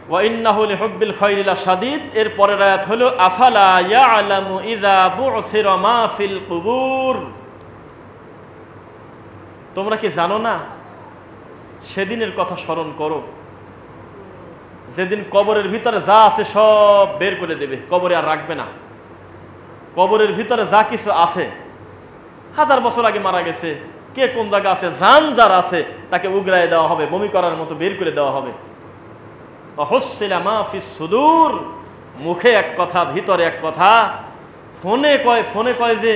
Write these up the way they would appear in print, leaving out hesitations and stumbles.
ওয়া ইন্নাহু লিহুব্বিল খায়রি লাশাদীদ। এর পরের আয়াত হলো আফালা ইয়ালামু ইযা বু'সিরা মা ফিল কুবুর। তোমরা কি জানো না, সেদিনের কথা স্মরণ করো যেদিন কবরের ভিতরে যা আছে সব বের করে দেবে, কবরে আর রাখবে না। কবরের ভিতরে যা কিছু আছে, 1000 বছর আগে মারা গেছে, কে কোন জায়গা আছে, জান যার আছে তাকে উগরায় দেওয়া হবে, বমি করার মতো বের করে দেওয়া হবে। হুসসিলা মা ফিস সুদূর, মুখে এক কথা ভিতরে এক কথা। ফোনে কয় যে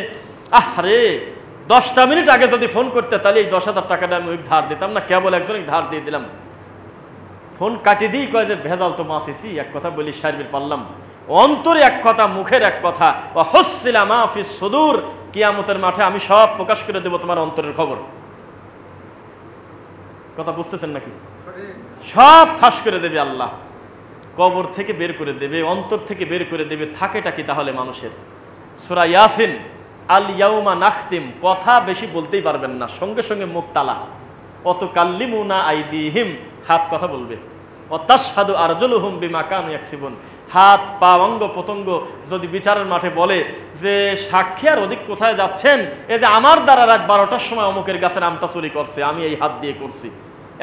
আরে 10টা মিনিট আগে যদি ফোন করতে তাহলে এই 10,000 টাকাটা আমি ধার দিতাম না, কেবল একজনকে ধার দিয়ে দিলাম। ফোন কাটি দিই, কয় যে ভেজাল তো মাসিছি, এক কথা বলি সারবির পারলাম। অন্তরে এক কথা, মুখের এক কথা। হুসসিলা মা ফিস সুদূর, কিয়ামতের মাঠে আমি সব প্রকাশ করে দেব তোমার অন্তরের খবর। কথা বুঝতেছেন নাকি? সব ফাঁস করে দেবে আল্লাহ, কবর থেকে বের করে দেবে, অন্তর থেকে বের করে দেবে। থাকেটা কি তাহলে মানুষের? সূরা ইয়াসিন, আল ইয়াউমা নাখতিম, কথা বেশি বলতেই পারবেন না, সঙ্গে সঙ্গে মুখ তালা। অত কাল্লিমুনা আইদিহিম, হাত কথা বলবে। অতাশহাদু আরজুলুহুম বিমা কানু ইয়াকসিবুন, হাত পা অঙ্গ প্রত্যঙ্গ যদি বিচারের মাঠে বলে যে সাক্ষী আর ওদিক কোথায় যাচ্ছেন, এই যে আমার দ্বারা রাত 12টার সময় অমুকের গাছের আমটা চুরি করছে, আমি এই হাত দিয়ে করছি।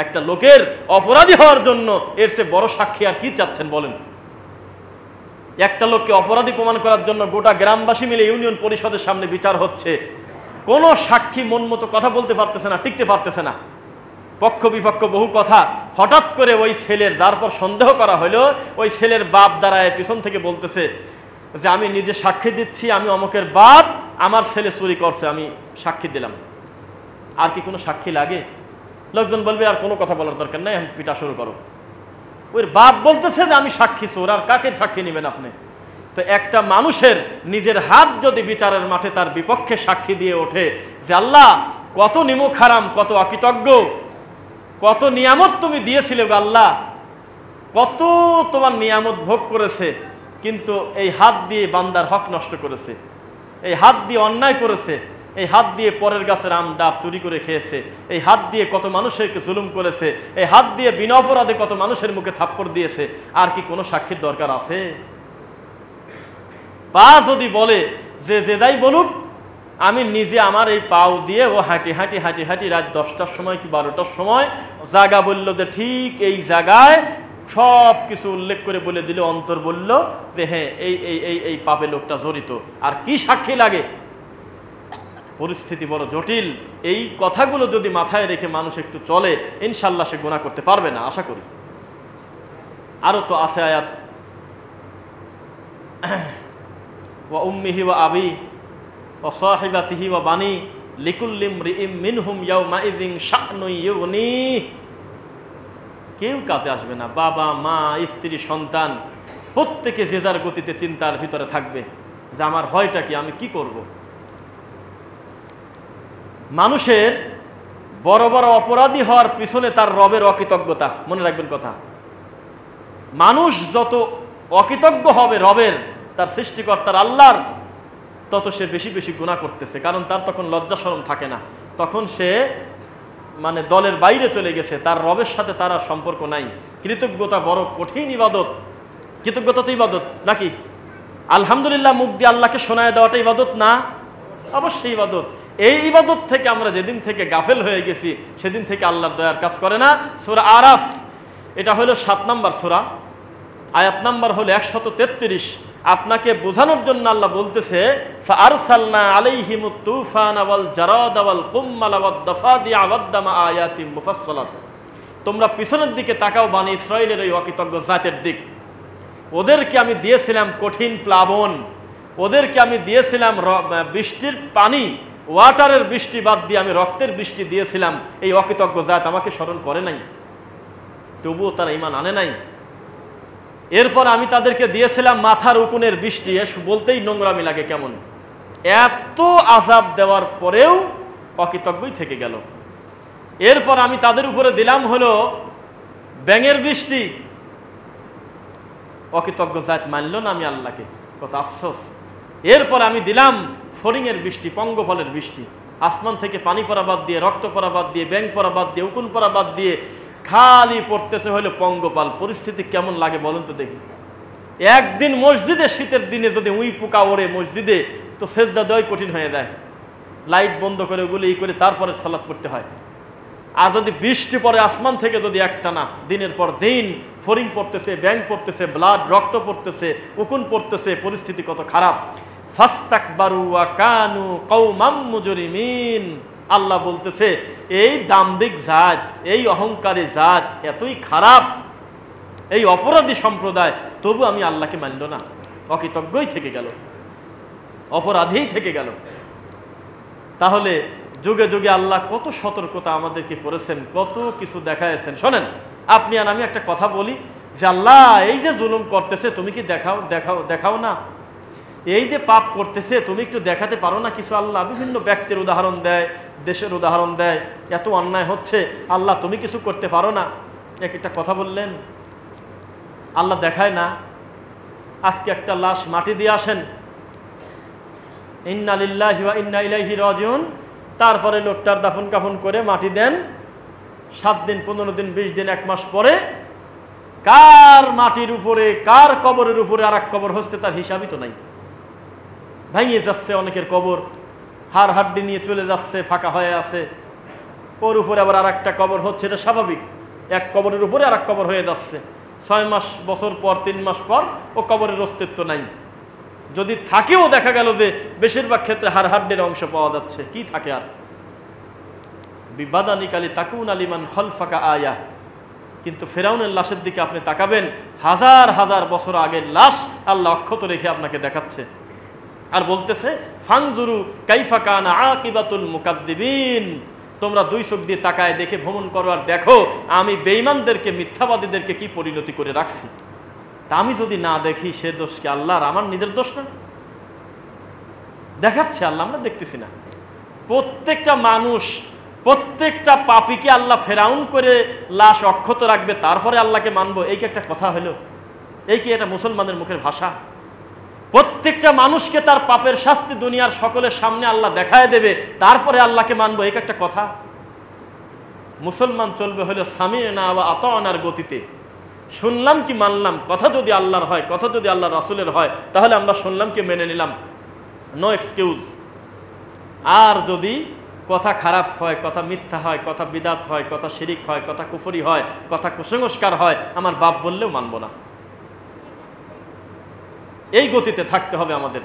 একটা লোকের অপরাধী হওয়ার জন্য এর চেয়ে বড় সাক্ষী আর কি চাচ্ছেন বলেন? একটা লোককে অপরাধী প্রমাণ করার জন্য গোটা গ্রামবাসী মিলে ইউনিয়ন পরিষদের সামনে বিচার হচ্ছে, কোনো সাক্ষী মন মতো কথা বলতে পারতেছে না, টিকতে পারতেছে না, পক্ষ বিপক্ষ বহু কথা। হঠাৎ করে ওই ছেলের, তারপর সন্দেহ করা হলো, ওই ছেলের বাপ দাঁড়ায় পিছন থেকে বলতেছে যে আমি নিজে সাক্ষী দিচ্ছি, আমি অমুকের বাপ, আমার ছেলে চুরি করছে, আমি সাক্ষী দিলাম। আর কি কোনো সাক্ষী লাগে? লোকজন বলবে আর কোনো কথা বলার দরকার নাই, আমি পিটা শুরু করো। ওই বাপ বলতেছে যে আমি সাক্ষী চোর, আর কাকে সাক্ষী নেবেন আপনি? তো একটা মানুষের নিজের হাত যদি বিচারের মাঠে তার বিপক্ষে সাক্ষী দিয়ে ওঠে যে আল্লাহ কত নিমক হারাম, কত অকৃতজ্ঞ, কত নিয়ামত তুমি দিয়েছিলে গো আল্লাহ, কত তোমার নিয়ামত ভোগ করেছে, কিন্তু এই হাত দিয়ে বান্দার হক নষ্ট করেছে, এই হাত দিয়ে অন্যায় করেছে, এই হাত দিয়ে পরের গাছের আম ডাব চুরি করে খেয়েছে, এই হাত দিয়ে কত মানুষকে জুলুম করেছে, এই হাত দিয়ে বিনা অপরাধে কত মানুষের মুখে থাপ্পড় দিয়েছে। আর কি কোনো সাক্ষীর দরকার আছে? পা যদি বলে যে যাই বলুক, আমি নিজে আমার এই পাও দিয়ে ও হাঁটি হাঁটি হাঁটি হাঁটি রাত 10টার সময় কি 12টার সময় জায়গা বলল যে ঠিক এই জায়গায়, সব কিছু উল্লেখ করে বলে দিল, অন্তর বলল যে হ্যাঁ এই এই এই এই পাপে লোকটা জড়িত। আর কি সাক্ষী লাগে? পরিস্থিতি বড় জটিল। এই কথাগুলো যদি মাথায় রেখে মানুষ একটু চলে, ইনশাল্লাহ সে গুনাহ করতে পারবে না, আশা করি। আরো তো আছে আয়াত, ওয়া উম্মিহি ওয়া আবি ওয়া সাহিবাতিহি ওয়া বানি লিকুল্লি ইমরিইম মিনহুম ইয়াউমা ইযিন শা'নুন ইউগনি। কেউ কাজে আসবে না, বাবা মা স্ত্রী সন্তান প্রত্যেকে যে যার গতিতে চিন্তার ভিতরে থাকবে যে আমার হয়টা কি, আমি কি করব। মানুষের বড় বড় অপরাধী হওয়ার পিছনে তার রবের অকৃতজ্ঞতা, মনে রাখবেন কথা। মানুষ যত অকৃতজ্ঞ হবে রবের, তার সৃষ্টিকর্তার আল্লাহর, তত সে বেশি বেশি গুনাহ করতেছে। কারণ তার তখন লজ্জা শরম থাকে না, তখন সে মানে দলের বাইরে চলে গেছে, তার রবের সাথে তার আর সম্পর্ক নাই। কৃতজ্ঞতা বড় কঠিন ইবাদত। কৃতজ্ঞতা তো ইবাদত নাকি? আলহামদুলিল্লাহ মুখ দিয়ে আল্লাহকে শোনায় দেওয়াটা ইবাদত না? অবশ্যই ইবাদত। এই ইবাদত থেকে আমরা যেদিন থেকে গাফেল হয়ে গেছি, সেদিন থেকে আল্লাহর দয়ার কাজ করে না। সূরা আরাফ, এটা হলো 7 নম্বর সূরা, আয়াত নাম্বার হলো 133। আপনাকে বোঝানোর জন্য আল্লাহ বলতেছে ফাআরসালনা আলাইহিমুত তুফানা ওয়াল জারাদা ওয়াল কুম্মালা ওয়াদ দাফাদিআ ওয়াদ দামা আয়াতিন মুফাসসালাত। তোমরা পিছনের দিকে তাকাও, বনি ইসরাঈলের এই অকৃতজ্ঞ জাতের দিক। ওদেরকে আমি দিয়েছিলাম কঠিন প্লাবন, ওদেরকে আমি দিয়েছিলাম বৃষ্টির পানি, ওয়াটারের বৃষ্টি বাদ দিয়ে আমি রক্তের বৃষ্টি দিয়েছিলাম। এই অকৃতজ্ঞ জাত আমাকে স্মরণ করে নাই, তবুও তারা ঈমান আনে নাই। এরপর আমি তাদেরকে দিয়েছিলাম মাথার উকুনের বৃষ্টি, বলতেই নোংরামি লাগে কেমন। এত আযাব দেওয়ার পরেও অকৃতজ্ঞই থেকে গেল। এরপর আমি তাদের উপরে দিলাম হলো ব্যাঙের বৃষ্টি, অকৃতজ্ঞ জাত মানল না আমি আল্লাহকে, কত আফসোস। এরপর আমি দিলাম ফড়িংয়ের বৃষ্টি, পঙ্গফলের বৃষ্টি, আসমান থেকে পানি পড়া বাদ দিয়ে, রক্ত পড়া বাদ দিয়ে, ব্যাঙ পড়া বাদ দিয়ে, উকুন পড়া বাদ দিয়ে খালি পড়তেছে হলো পঙ্গপাল। পরিস্থিতি কেমন লাগে বলুন তো দেখি। একদিন মসজিদে শীতের দিনে যদি উই পোকা ওড়ে মসজিদে, তো সেজদা দেওয়াই কঠিন হয়ে যায়। লাইট বন্ধ করে ওগুলো করে তারপরে সালাত পড়তে হয়। আর যদি বৃষ্টি পড়ে আসমান থেকে যদি একটানা দিনের পর দিন ফড়িং পড়তেছে, ব্যাঙ পড়তেছে, ব্লাড রক্ত পড়তেছে, উকুন পড়তেছে, পরিস্থিতি কত খারাপ। ফাস্তাকবারু ওয়া কানু কওমাম মুজরিমিন। আল্লাহ বলতেছে এই দাম্ভিক জাত, এই অহংকারী জাত এতই খারাপ, এই অপরাধী সম্প্রদায়, তবু আমি আল্লাহকে মানল না, অকৃতজ্ঞই থেকে গেল, অপরাধীই থেকে গেল। তাহলে যুগে যুগে আল্লাহ কত সতর্কতা আমাদেরকে করেছেন, কত কিছু দেখাইছেন। শোনেন, আপনি আর আমি একটা কথা বলি যে আল্লাহ এই যে জুলুম করতেছে তুমি কি দেখাও না? এই যে পাপ করতেছে তুমি একটু দেখাতে পারো না কিছু? আল্লাহ বিভিন্ন ব্যক্তির উদাহরণ দেয়, দেশের উদাহরণ দেয়, এত অন্যায় হচ্ছে, আল্লাহ তুমি কিছু করতে পারো না? এক একটা কথা বললেন, আল্লাহ দেখায় না। আজকে একটা লাশ মাটি দিয়ে আসেন, ইন্না লিল্লাহি ওয়া ইন্না ইলাইহি রাজিউন, তারপরে লোকটার দাফন কাফন করে মাটি দেন, 7 দিন 15 দিন 20 দিন 1 মাস পরে কার মাটির উপরে কার কবরের উপরে আর এক কবর হচ্ছে তার হিসাবই তো নাই। ভেঙে যাচ্ছে অনেকের কবর, হাড় হাড্ডি নিয়ে চলে যাচ্ছে, ফাঁকা হয়ে আছে, ওর উপরে আবার আর একটা কবর হচ্ছে, এটা স্বাভাবিক। এক কবরের উপরে আর এক কবর হয়ে যাচ্ছে, 6 মাস বছর পর 3 মাস পর ও কবরের অস্তিত্ব নাই। যদি থাকেও দেখা গেল যে বেশিরভাগ ক্ষেত্রে হাড় হাড্ডির অংশ পাওয়া যাচ্ছে, কি থাকে আর? বিবাদানিকালি তাকুন আলিমান খলফাকা আয়া। কিন্তু ফেরাউনের লাশের দিকে আপনি তাকাবেন, হাজার হাজার বছর আগের লাশ আল্লাহ অক্ষত রেখে আপনাকে দেখাচ্ছে, আর বলতেছে ফানজুরু কাইফা কানা আকিবাতুল মুকাদ্দিবিন। তোমরা 2 চোখ দিয়ে তাকায় দেখে ভ্রমণ করো আর দেখো আমি বেঈমানদেরকে, মিথ্যাবাদীদেরকে কি পরিণতি করে রাখছি। তা আমি যদি না দেখি সে দোষ কি আল্লাহর? আমার নিজের দোষ না? দেখাচ্ছে আল্লাহ, আমরা দেখতেছি না? প্রত্যেকটা মানুষ, প্রত্যেকটা পাপীকে আল্লাহ ফেরাউন করে লাশ অক্ষত রাখবে, তারপরে আল্লাহকে মানবো, এই কি একটা কথা হলো? এই কি এটা মুসলমানের মুখের ভাষা? প্রত্যেকটা মানুষকে তার পাপের শাস্তি দুনিয়ার সকলের সামনে আল্লাহ দেখায় দেবে, তারপরে আল্লাহকে মানবো, এই একটা কথা? মুসলমান চলবে হলো সামি'না ওয়া আতা'নার গতিতে। শুনলাম কি মানলাম, কথা যদি আল্লাহর হয়, কথা যদি আল্লাহ রাসূলের হয়, তাহলে আমরা শুনলাম কি মেনে নিলাম, নো এক্সকিউজ। আর যদি কথা খারাপ হয়, কথা মিথ্যা হয়, কথা বিদাত হয়, কথা শিরিক হয়, কথা কুফরি হয়, কথা কুসংস্কার হয়, আমার বাপ বললেও মানব না। এই গতিতে থাকতে হবে আমাদের,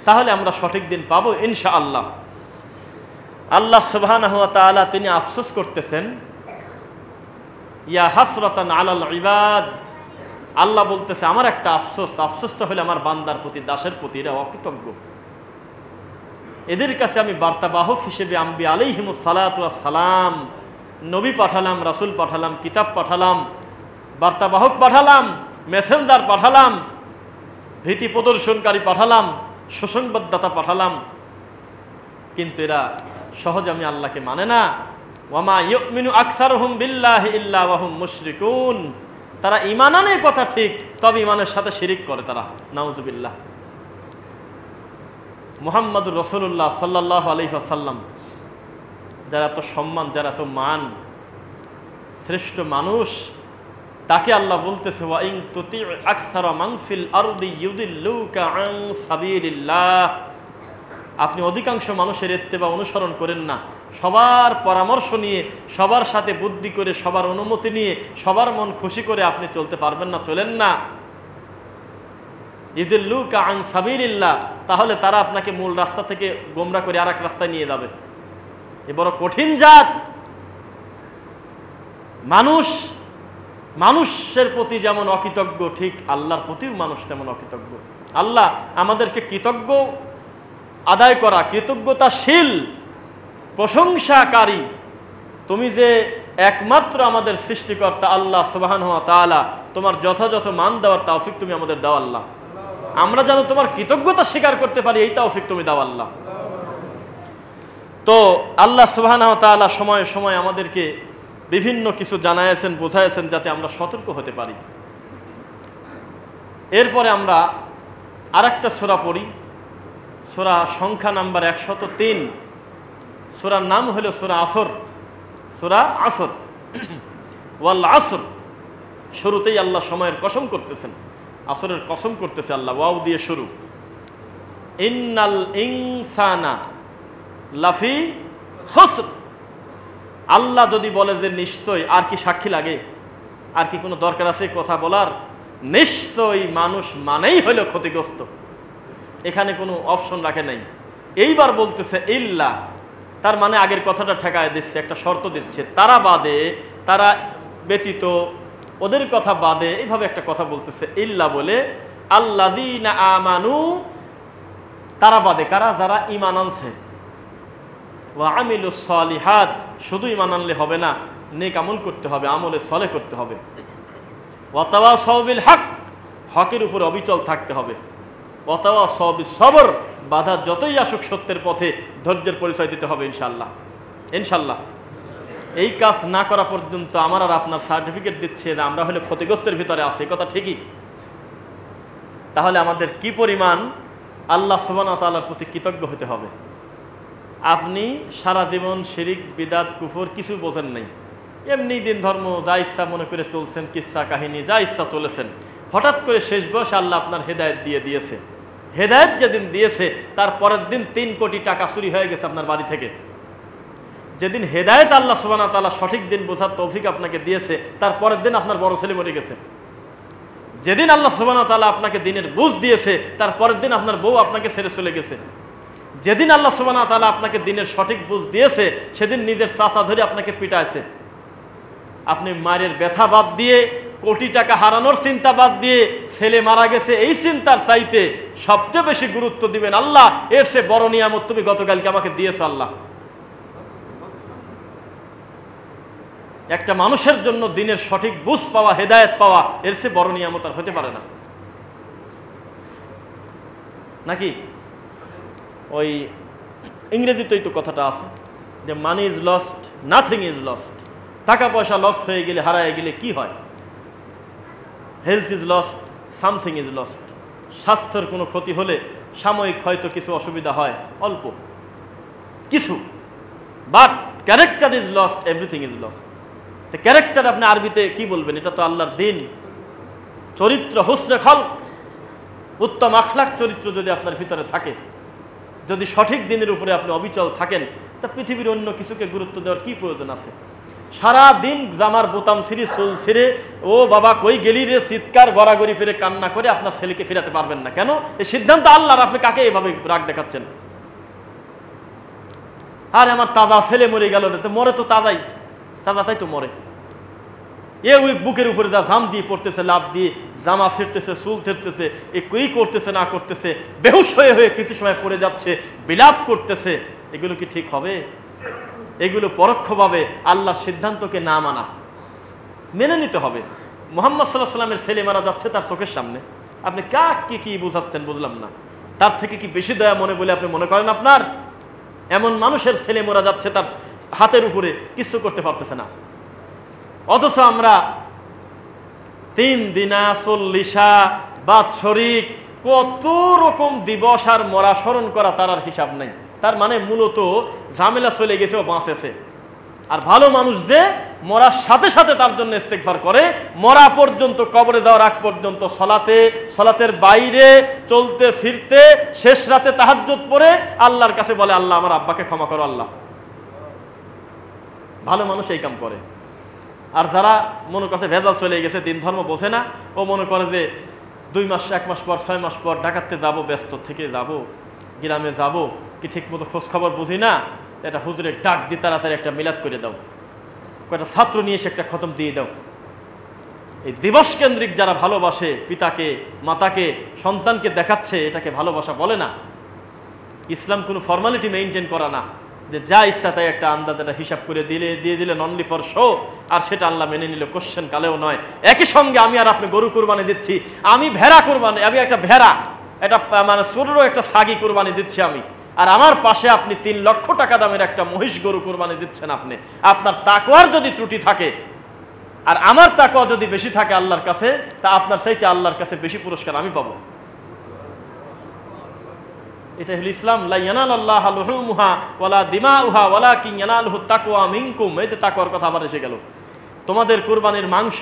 তাহলে আমরা সঠিক দিন পাবো ইনশাআল্লাহ। আল্লাহ সুবহানাহু ওয়া তাআলা তিনি আফসোস করতেছেন, ইয়া হাসরাতান আলাল ইবাদ। আল্লাহ বলতেছে আমার একটা আফসোস, আফসোসটা হলো আমার বান্দার প্রতি, দাসের প্রতি, এরা অকৃতজ্ঞ। এদের কাছে আমি বার্তাবাহক হিসেবে আম্বিয়া আলাইহিমুস সালাতু ওয়াস সালাম, নবী পাঠালাম, রাসূল পাঠালাম, কিতাব পাঠালাম, বার্তাবাহক পাঠালাম, মেসেঞ্জার পাঠালাম, ভীতি প্রদর্শনকারী পাঠালাম, সুসংবাদদাতা পাঠালাম, কিন্তু এরা সহজে আমি আল্লাহকে মানে না। ওয়ামা ইউমিনু আকসারুহুম বিল্লাহি ইল্লা ওয়া হুম মুশরিকুন। তারা ঈমান আনে কথা ঠিক, তবে ঈমানের সাথে শিরিক করে তারা, নাউযুবিল্লাহ। মুহাম্মদুর রাসূলুল্লাহ সাল্লাল্লাহু আলাইহি ওয়াসাল্লাম, যারা এত সম্মান, যারা এত মান, শ্রেষ্ঠ মানুষ, তাকে আল্লাহ বলতেছে ওয়া ইন তুতি আকসারা মান ফিল আরদি ইউদিল্লুকা আন সাবিলিল্লাহ। আপনি অধিকাংশ মানুষের ইত্তেবা অনুসরণ করেন না, সবার পরামর্শ নিয়ে, সবার সাথে বুদ্ধি করে, সবার অনুমতি নিয়ে, সবার মন খুশি করে আপনি চলতে পারবেন না, চলেন না। ইউদিল্লুকা আন সাবিলিল্লাহ, তাহলে তারা আপনাকে মূল রাস্তা থেকে গোমরা করে আরেক রাস্তায় নিয়ে যাবে। এ বড় কঠিন জাত। মানুষের প্রতি যেমন অকৃতজ্ঞ, ঠিক আল্লাহর প্রতিও মানুষ তেমন অকৃতজ্ঞ। আল্লাহ আমাদেরকে কৃতজ্ঞ আদায় করা, কৃতজ্ঞতাশীল, প্রশংসাকারী, তুমি যে একমাত্র আমাদের সৃষ্টিকর্তা আল্লাহ সুবহানাহু ওয়া তাআলা, তোমার যথাযথ মান দেওয়ার তৌফিক তুমি আমাদের দাও আল্লাহ। আমরা যেন তোমার কৃতজ্ঞতা স্বীকার করতে পারি, এই তৌফিক তুমি দাও আল্লাহ। তো আল্লাহ সুবহানাহু ওয়া তাআলা সময়ে সময়ে আমাদেরকে বিভিন্ন কিছু জানাইছেন, বোঝাইছেন, যাতে আমরা সতর্ক হতে পারি। এরপরে আমরা আরেকটা সূরা পড়ি, সূরা সংখ্যা নাম্বার 103, সূরার নাম হলো সূরা আসর। সূরা আসর। ওয়াল আসর, শুরুতেই আল্লাহ সময়ের কসম করতেছেন, আসরের কসম করতেছে আল্লাহ, ওয়াও দিয়ে শুরু। ইন্নাল ইনসানা লাফি খুসর, আল্লাহ যদি বলে যে নিশ্চয়, আর কি সাক্ষী লাগে? আর কি কোনো দরকার আছে কথা বলার? নিশ্চয়ই মানুষ মানেই হইল ক্ষতিগ্রস্ত, এখানে কোনো অপশন রাখে নাই। এইবার বলতেছে ইল্লা, তার মানে আগের কথাটা ঠেকায় দিচ্ছে, একটা শর্ত দিচ্ছে, তারা বাদে, তারা ব্যতীত, ওদের কথা বাদে, এইভাবে একটা কথা বলতেছে ইল্লা বলে। আল্লাযীনা আমানু, তারা বাদে কারা? যারা ঈমান আনছে। ওয়া আমিলুস সালিহাত, শুধু ঈমান আনলে হবে না, নেক আমল করতে হবে, আমলে সলেহ করতে হবে। ওয়া তাওয়াসাউ বিল হক, হকের উপরে অবিচল থাকতে হবে। ওয়া তাওয়াসাউ বিস সবর, বাধা যতই আসুক সত্যের পথে ধৈর্যের পরিচয় দিতে হবে ইনশাআল্লাহ। ইনশাআল্লাহ এই কাজ না করা পর্যন্ত আমার আর আপনার সার্টিফিকেট দিচ্ছে না আমরা হলে ক্ষতিগ্রস্তের ভিতরে আছি, কথা ঠিকই। তাহলে আমাদের কি পরিমাণ আল্লাহ সুবহানাহু ওয়া তাআলার প্রতি কৃতজ্ঞ হতে হবে। আপনি সারা জীবন শিরিক বিদাত কুফর কিছু বোঝেন নাই, এমনি দিন ধর্ম যা ইচ্ছা মনে করে চলছেন, কিচ্ছা কাহিনী যা ইচ্ছা চলেছেন। হঠাৎ করে শেষ বয়সে আল্লাহ আপনার হেদায়েত দিয়ে দিয়েছে। হেদায়েত যেদিন দিয়েছে তার পরের দিন 3 কোটি টাকা চুরি হয়ে গেছে আপনার বাড়ি থেকে। যেদিন হেদায়েত আল্লাহ সুবহানাহু ওয়া তাআলা সঠিক দিন বোঝার তৌফিক আপনাকে দিয়েছে, তার পরের দিন আপনার বড় ছেলে মরে গেছে। যেদিন আল্লাহ সুবহানাহু ওয়া তাআলা আপনাকে দিনের বুঝ দিয়েছে, তার পরের দিন আপনার বউ আপনাকে ছেড়ে চলে গেছে। যেদিন আল্লাহ সুবহানাহু ওয়া তাআলা আপনাকে দিনের সঠিক বুঝ দিয়েছে, সেদিন নিজের চাচা ধরে আপনাকে পিটাইছে। আপনি মায়ের ব্যথা বাদ দিয়ে, কোটি টাকা হারানোর চিন্তা বাদ দিয়ে, ছেলে মারা গেছে এই চিন্তার চাইতে সবচেয়ে বেশি গুরুত্ব দিবেন আল্লাহ, এর চেয়ে বড় নিয়ামত তুমি গতকালকে আমাকে দিয়েছো আল্লাহ। একটা মানুষের জন্য দিনের সঠিক বুঝ পাওয়া, হেদায়েত পাওয়া, এর চেয়ে বড় নিয়ামত আর হতে পারে না, নাকি? ওই ইংরেজিতেই তো কথাটা আছে যে money is lost, nothing is lost. টাকা পয়সা লস্ট হয়ে গেলে, হারায় গেলে কি হয়? Health is lost, something is lost. স্বাস্থ্যের কোনো ক্ষতি হলে সাময়িক হয়তো কিছু অসুবিধা হয়, অল্প কিছু, but character is lost, everything is lost. তো ক্যারেক্টার আপনি আরবিতে কি বলবেন? এটা তো আল্লাহর দিন, চরিত্র, হুসনে খালক, উত্তম আখলাক চরিত্র যদি আপনার ভিতরে থাকে, যদি সঠিক দিনের উপরে আপনি অবিচল থাকেন, তা পৃথিবীর অন্য কিছুকে গুরুত্ব দেওয়ার কি প্রয়োজন আছে? সারা দিন জামার বোতাম ছিঁড়ে, চুল ছিঁড়ে, ও বাবা কই গেলি রে চিৎকার গড়াগড়ি ফিরে কান্না করে আপনার ছেলেকে ফেরাতে পারবেন না কেন? এই সিদ্ধান্ত আল্লাহর, আপনি কাকে এভাবে রাগ দেখাচ্ছেন? আরে আমার তাজা ছেলে মরে গেল, তো মরে তো তাজাই, তাই তো মরে। ওই বুকের উপরে যা জাম দিয়ে পড়তেছে, লাভ দিয়ে জামা ছিঁড়তেছে, চুল ছিঁড়তেছে, কই করতেছে না করতেছে, বেহুশ হয়ে হয়ে কিছু সময় পড়ে যাচ্ছে, বিলাপ করতেছে, এগুলো কি ঠিক হবে? এগুলো পরোক্ষভাবে আল্লাহর সিদ্ধান্তকে না মানা, মেনে নিতে হবে। মুহাম্মদ সাল্লাল্লাহু আলাইহি ওয়াসাল্লামের ছেলে মারা যাচ্ছে তার চোখের সামনে, আপনি কাকে কি বুঝাচ্ছেন বুঝলাম না। তার থেকে কি বেশি দয়া মনে বলে আপনি মনে করেন আপনার? এমন মানুষের ছেলে মারা যাচ্ছে তার হাতের উপরে, কিছু করতে পারতেছে না, অথচ আমরা 3 দিনা, 40 বাৎসরিক কত রকম দিবস আর মরা স্মরণ করা, তার আর হিসাব নাই। তার মানে মূলত ঝামেলা চলে গেছে, ও বাঁচেছে। আর ভালো মানুষ যে মরার সাথে সাথে তার জন্য ইস্তেগফার করে, মরা পর্যন্ত, কবরে যাওয়ার আগ পর্যন্ত সলাতের বাইরে চলতে ফিরতে, শেষ রাতে তাহাজ্জুদ পড়ে আল্লাহর কাছে বলে, আল্লাহ আমার আব্বাকে ক্ষমা করো আল্লাহ। ভালো মানুষ এই কাম করে। আর যারা মনে করছে ভেজাল চলে গেছে, দিন ধর্ম বোঝে না, ও মনে করে যে 2 মাস, 1 মাস পর, 6 মাস পর ঢাকাতে যাব, ব্যস্ত থেকে যাব, গ্রামে যাব, কি ঠিক মতো খোঁজ খবর বুঝি না, এটা হুজুরে ডাক দিয়ে তাড়াতাড়ি একটা মিলাদ করে দাও, কয়েকটা ছাত্র নিয়ে এসে একটা খতম দিয়ে দাও। এই দিবস কেন্দ্রিক যারা ভালোবাসে, পিতাকে, মাতাকে, সন্তানকে দেখাচ্ছে, এটাকে ভালোবাসা বলে না। ইসলাম কোনো ফর্মালিটি মেইনটেইন করা না, যে যা ইচ্ছা তাই একটা আন্দাজ, একটা হিসাব করে দিয়ে দিলেন অনলি ফর শো, আর সেটা আল্লাহ মেনে নিল কোশ্চেন কালেও নয়। একই সঙ্গে আমি আর আপনি গরু কুরবানি দিচ্ছি, আমি ভেড়া কুরবানি, আমি একটা ভেড়া, এটা মানে ছোট্ট একটা সাগি কুরবানি দিচ্ছি আমি, আর আমার পাশে আপনি 3 লক্ষ টাকা দামের একটা মহিষ গরু কুরবানি দিচ্ছেন। আপনি, আপনার তাকওয়ার যদি ত্রুটি থাকে আর আমার তাকওয়া যদি বেশি থাকে আল্লাহর কাছে, তা আপনার চাইতে আল্লাহর কাছে বেশি পুরস্কার আমি পাবো। এটা হলো ইসলাম। লা ইয়ানালাল্লাহু লুহুমুহা ওয়ালা দিমাউহা ওয়ালাকিন ইয়ানালুহু তাকওয়া মিনকুম। এই যে তাকওয়ার কথা আবার এসে গেল। তোমাদের কুরবানির মাংস,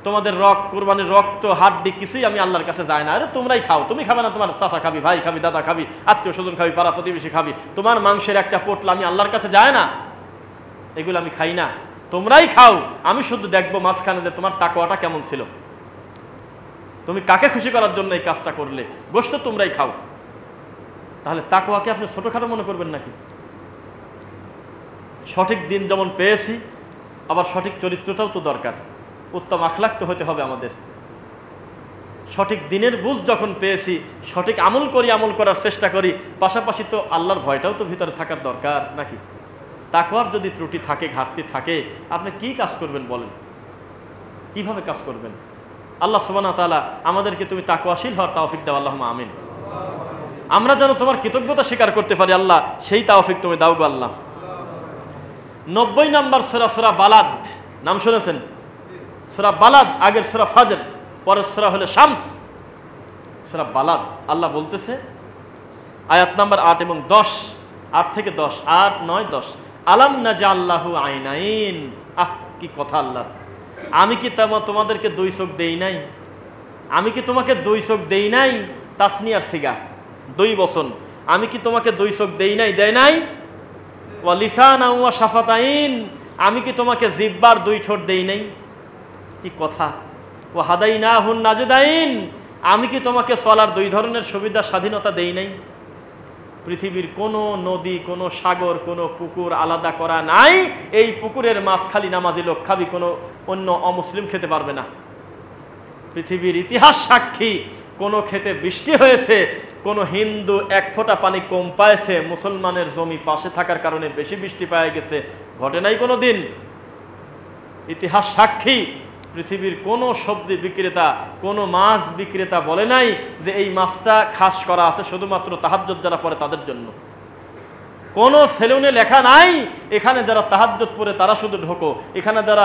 তোমাদের কুরবানির রক্ত, হাড্ডি কিছুই আমি আল্লাহর কাছে যায় না। আরে তোমরাই খাও, তুমি খাবে না, তোমার চাচা খাবি, ভাই খাবি, দাদা খাবি, আত্মীয় স্বজন খাবি, পাড়া প্রতিবেশী খাবি, তোমার মাংসের একটা পোটলা আমি আল্লাহর কাছে যায় না, এগুলো আমি খাই না, তোমরাই খাও। আমি শুধু দেখবো মাঝখানে যে তোমার তাকওয়াটা কেমন ছিল, তুমি কাকে খুশি করার জন্য এই কাজটা করলে, গোশত তোমরাই খাও। তাহলে তাকওয়াকে আপনি ছোটখাটো মনে করবেন নাকি? সঠিক দিন যেমন পেয়েছি, আবার সঠিক চরিত্রটাও তো দরকার, উত্তম আখলাক তো হতে হবে আমাদের। সঠিক দিনের বুঝ যখন পেয়েছি, সঠিক আমল করার চেষ্টা করি, পাশাপাশি তো আল্লাহর ভয়টাও তো ভিতরে থাকার দরকার নাকি? তাকওয়ার যদি ত্রুটি থাকে, ঘাটতি থাকে, আপনি কি কাজ করবেন বলেন? কিভাবে কাজ করবেন? আল্লাহ সুবহানাহু ওয়া তাআলা আমাদেরকে তুমি তাকওয়াশীল হওয়ার তৌফিক দাও, আল্লাহুম্মা আমিন। আমরা যেন তোমার কৃতজ্ঞতা স্বীকার করতে পারি আল্লাহ, সেই তৌফিক তুমি দাও গো আল্লাহ। 90 নম্বর সূরা, সূরা বালাদ, নাম শুনেছেন? সূরা বালাদ, আগের সূরা ফাজর, পরের সূরা হলো শামস। সূরা বালাদ আল্লাহ বলতেছে আয়াত নাম্বার 8 এবং 10, 8 থেকে 10, 8, 9, 10, আলাম নাজআল লাহু আইনাইন। কি কথা আল্লাহ! আমি কি তোমাদেরকে 2 চোখ দেই নাই? আমি কি তোমাকে 2 চোখ দেই নাই? তাসনিয়ার সিগা, 2 বচন। আমি কি তোমাকে 2 চোখ দেই নাই? দেয় নাই। ওয়া লিসানা ওয়া শাফাতাইন, আমি কি তোমাকে জিহ্বার 2 ঠোঁট দেই নাই? কি কথা! ওয়া হাদাইনাহুন নাজদাইন, আমি কি তোমাকে চলার 2 ধরনের সুবিধা, স্বাধীনতা দেই নাই? পৃথিবীর কোনো নদী, কোনো সাগর, কোনো পুকুর আলাদা করা নাই। এই পুকুরের মাছ খালি নামাজি লোক খাবি, কোনো অন্য অমুসলিম খেতে পারবে না। পৃথিবীর ইতিহাস সাক্ষী, কোনো খেতে বৃষ্টি হয়েছে, কোনো হিন্দু 1 ফোঁটা পানি কম পাইছে, মুসলমানের জমি পাশে থাকার কারণে বেশি বৃষ্টি পাওয়া গেছে, ঘটে নাই কোনো দিন। ইতিহাস সাক্ষী, পৃথিবীর কোনো সবজি বিক্রেতা, কোনো মাছ বিক্রেতা বলে নাই যে এই মাছটা খাস করা আছে শুধুমাত্র তাহাজ্জুদ যারা পড়ে তাদের জন্য। কোনো সেলুনে লেখা নাই এখানে যারা তাহাজ্জুদ পড়ে তারা শুধু ঢোকো, এখানে যারা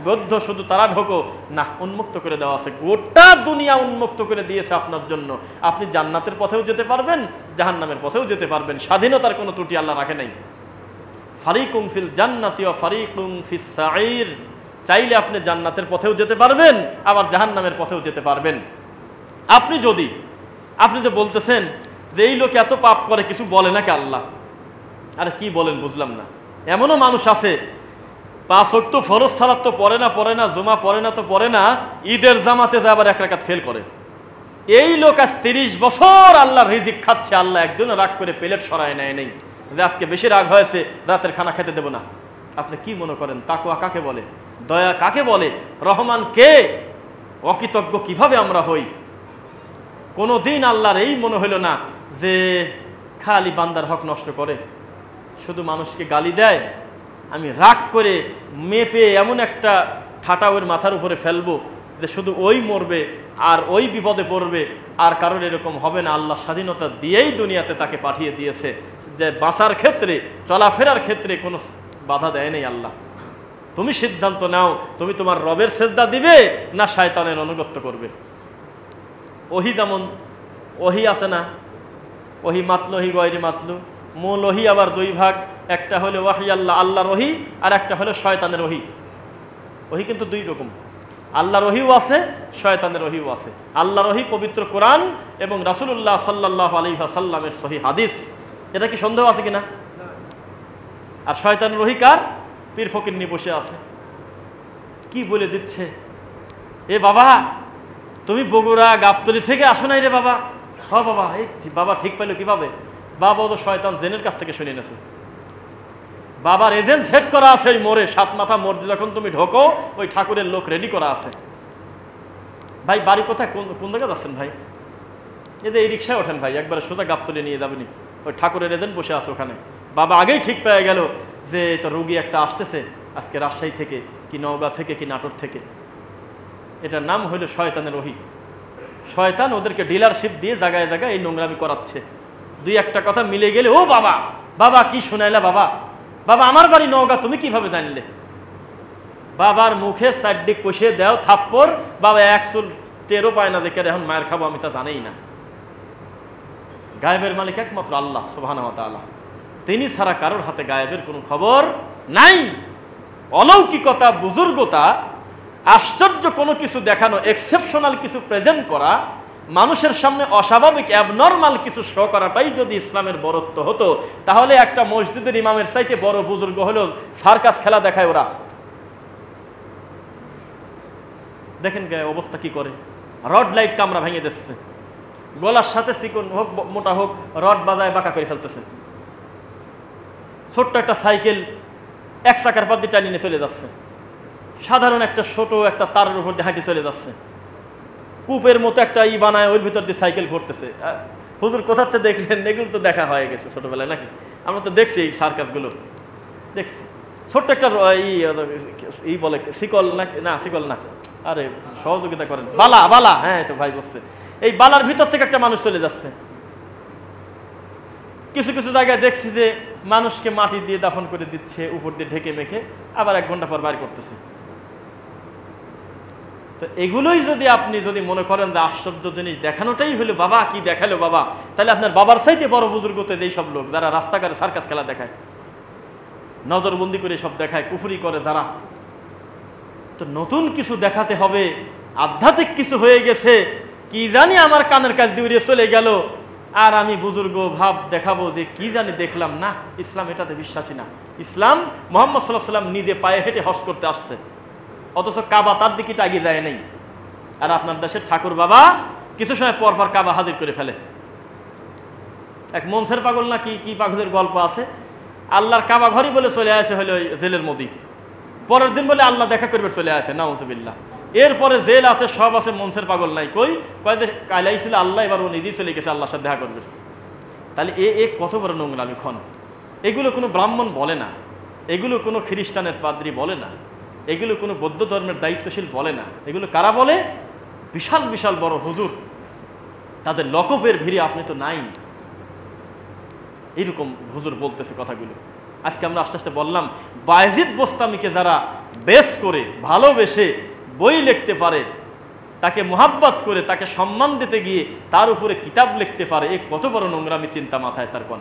বৌদ্ধ শুধু তারা ঢোকো না, উন্মুক্ত করে দেওয়া আছে। গোটা দুনিয়া উন্মুক্ত করে দিয়েছে আপনার জন্য। আপনি জান্নাতের পথেও যেতে পারবেন, জাহান্নামের পথেও যেতে পারবেন। স্বাধীনতার কোনো ত্রুটি আল্লাহ রাখে নাই। ফারিকুম ফিল জান্নাতি ওয়া ফারিকুম ফিস সাঈর, চাইলে আপনি জান্নাতের পথেও যেতে পারবেন, আবার জাহান্নামের পথেও যেতে পারবেন। আপনি যে বলতেছেন যে এই লোক এত পাপ করে, কিছু বলে নাকি আল্লাহ? আরে কি বলেন বুঝলাম না। এমনও মানুষ আছে 5 ওয়াক্ত ফরজ সালাত তো পড়ে না, জুমা পড়ে না তো পড়ে না, ঈদের জামাতে যায় আবার 1 রাকাত ফেল করে। এই লোক আজ 30 বছর আল্লাহর রিজিক খাচ্ছে, আল্লাহ একদিনও রাগ করে প্লেট সরায় নেয় নেই যে আজকে বেশি রাগ হয়েছে, রাতের খানা খেতে দেব না। আপনি কি মনে করেন তাকওয়া কাকে বলে? দয়া কাকে বলে? রহমান কে? অকৃতজ্ঞ কিভাবে আমরা হই? কোনোদিন আল্লাহর এই মনে হইল না যে খালি বান্দার হক নষ্ট করে, শুধু মানুষকে গালি দেয়, আমি রাগ করে মেপে এমন একটা ঠাটা ওর মাথার উপরে ফেলবো যে শুধু ওই মরবে আর ওই বিপদে পড়বে, আর কারোর এরকম হবে না। আল্লাহ স্বাধীনতা দিয়েই দুনিয়াতে তাকে পাঠিয়ে দিয়েছে যে বাঁচার ক্ষেত্রে, চলাফেরার ক্ষেত্রে কোনো বাধা দেয় নেই আল্লাহ। তুমি সিদ্ধান্ত নাও, তুমি তোমার রবের সেজদা দিবে না শয়তানের অনুগত্য করবে। ওহি যেমন ওহি আছে না, ওহি মাতলু, ওহি গয়রি মাতলু। মূল ওহি আবার 2 ভাগ, একটা হলো ওয়াহি আল্লাহর ওহি, আর একটা হলো শয়তানের ওহি। ওহি কিন্তু 2 রকম, আল্লাহর ওহিও আছে, শয়তানের ওহিও আছে। আল্লাহর ওহি পবিত্র কোরআন এবং রাসূলুল্লাহ সাল্লাল্লাহু আলাইহি ওয়াসাল্লামের সহিহ হাদিস, এটা কি সন্দেহ আছে কিনা? আর শয়তানের ওহি কার? পীর ফকির নিয়ে বসে আছে, কি বলে দিচ্ছে, এ বাবা তুমি বগুড়া গাবতলী থেকে আসো নাই রে বাবা? হ্যাঁ বাবা। এই বাবা ঠিক পাইলো কিভাবে? বাবা তো শয়তান জেনের কাছ থেকে শুনে নেছে। বাবার এজেন্ট সেট করা আছে ওই মোড়ে, 7 মাথা মোড় যখন তুমি ঢোকো ওই ঠাকুরের লোক রেডি করা আছে। ভাই বাড়ি কোথায়, কোন জায়গায় যাচ্ছেন ভাই? এই রিক্সায় ওঠেন ভাই, একবারে সোজা গাবতলী নিয়ে যাবেনি, ওই ঠাকুরের এজেন্ট বসে আছে ওখানে। বাবা আগেই ঠিক পেয়ে গেল যে তো রোগী একটা আসতেছে আজকে রাজশাহী থেকে কি নওগাঁ থেকে কি নাটোর থেকে। এটার নাম হইল শয়তানের ওহি। শয়তান ওদেরকে ডিলারশিপ দিয়ে জায়গায় জায়গায় এই নোংরামি করাচ্ছে। 2-1টা কথা মিলে গেলে, ও বাবা, বাবা কি শোনাইলা বাবা, বাবা আমার বাড়ি নওগাঁ তুমি কিভাবে জানলে? বাবার মুখে 4 দিক কষিয়ে দেও থাপ্পড়, বাবা 1 চুল টেরও পায় না দেখে এখন মায়ের খাবো আমি তা জানেই না। গায়েবের মালিক একমাত্র আল্লাহ সুবহানাহু ওয়া তাআলা, তিনি ছাড়া কারোর হাতে গায়েবের কোনো খবর নাই। অলৌকিকতা, বুজুর্গতা, আশ্চর্য কোনো কিছু দেখানো, এক্সেপশনাল কিছু প্রেজেন্ট করা, মানুষের সামনে অস্বাভাবিক অ্যাবনর্মাল কিছু শো করাটাই যদি ইসলামের বড়ত্ব হতো, তাহলে একটা মসজিদের ইমামের চাইতে বড় বুজুর্গ হলো সার্কাস খেলা দেখায় ওরা। দেখেন অবস্থা কি করে, রড লাইট কামরা ভেঙে দিচ্ছে, গলার সাথে চিকন হোক মোটা হোক রড বাজায় বাঁকা করে ফেলতেছে। ছোট্ট একটা সাইকেল এক চাকার পথ দিয়ে টানিয়ে নিয়ে চলে যাচ্ছে, সাধারণ একটা ছোট একটা তারের উপর দিয়ে হাঁটে চলে যাচ্ছে, কূপের মতো একটা বানায় ওর ভিতর দিয়ে সাইকেল ঘুরতেছে। হুজুর কোথাতে দেখলেন? এগুলো তো দেখা হয়ে গেছে ছোটবেলায় নাকি, আমরা তো দেখছি এই সার্কাসগুলো দেখছি। ছোট্ট একটা বলে শিকল নাকি, না শিকল না, আরে সহযোগিতা করেন, বালা, বালা, হ্যাঁ তো ভাই বলছে, এই বালার ভিতর থেকে একটা মানুষ চলে যাচ্ছে। কিছু কিছু জায়গায় দেখছি যে মানুষকে মাটি দিয়ে দাফন করে দিচ্ছে, উপর দিয়ে ঢেকে মেখে, আবার 1 ঘন্টা পর বাইর করতেছে। তো এগুলোই যদি আপনি মনে করেন যে আশ্চর্য জিনিস দেখানোটাই হলো বাবা, কি দেখালো বাবা, তাহলে আপনার বাবার চাইতে বড় বুজুর্গ তো এই সব লোক যারা রাস্তাঘাটে সার্কাস খেলা দেখায়, নজরবন্দি করে সব দেখায়, কুফরি করে যারা। তো নতুন কিছু দেখাতে হবে, আধ্যাত্মিক কিছু হয়ে গেছে, কি জানি আমার কানের কাছ দিয়ে উড়িয়ে চলে গেল, আর আমি বুজুর্গ ভাব দেখাবো যে কি জানি দেখলাম না। ইসলাম এটাতে বিশ্বাসী না। ইসলাম মুহাম্মদ সাল্লাল্লাহু আলাইহি ওয়াসাল্লাম নিজে পায়ে হেঁটে হজ করতে আসছে, অথচ কাবা তার দিকে আগিয়ে দেয় নেই। আর আপনার দেশের ঠাকুর বাবা কিছু সময় পর পর কাবা হাজির করে ফেলে। এক মনসের পাগল না কি কি পাগলের গল্প আছে, আল্লাহর কাবা ঘরই বলে চলে আসে হলো জেলের মদি, পরের দিন বলে আল্লাহ দেখা করবে চলে আসে, নাউজুবিল্লাহ। এরপরে জেল আছে, সব আছে, মনসের পাগল নাই, কই কয়েক কাইলাই ছিল আল্লাহ, এবার ও নিজেই চলে গেছে আল্লাহর সাথে দেখা করবে। তাহলে এ কত বড় নোংরামি খন। এগুলো কোনো ব্রাহ্মণ বলে না, এগুলো কোনো খ্রিস্টানের পাদ্রী বলে না, এগুলো কোনো বৌদ্ধ ধর্মের দায়িত্বশীল বলে না। এগুলো কারা বলে? বিশাল বিশাল বড় হুজুর, তাদের লকপের ভিড়ে আপনি তো নাই, এইরকম হুজুর বলতেছে কথাগুলো। আজকে আমরা আস্তে আস্তে বললাম, বায়েজিদ বোস্তামিকে যারা বেশ করে ভালোবেসে বই লিখতে পারে, তাকে মোহাব্বত করে তাকে সম্মান দিতে গিয়ে তার উপরে কিতাব লিখতে পারে, এ কত বড় নোংরামি চিন্তা মাথায় তার কোন।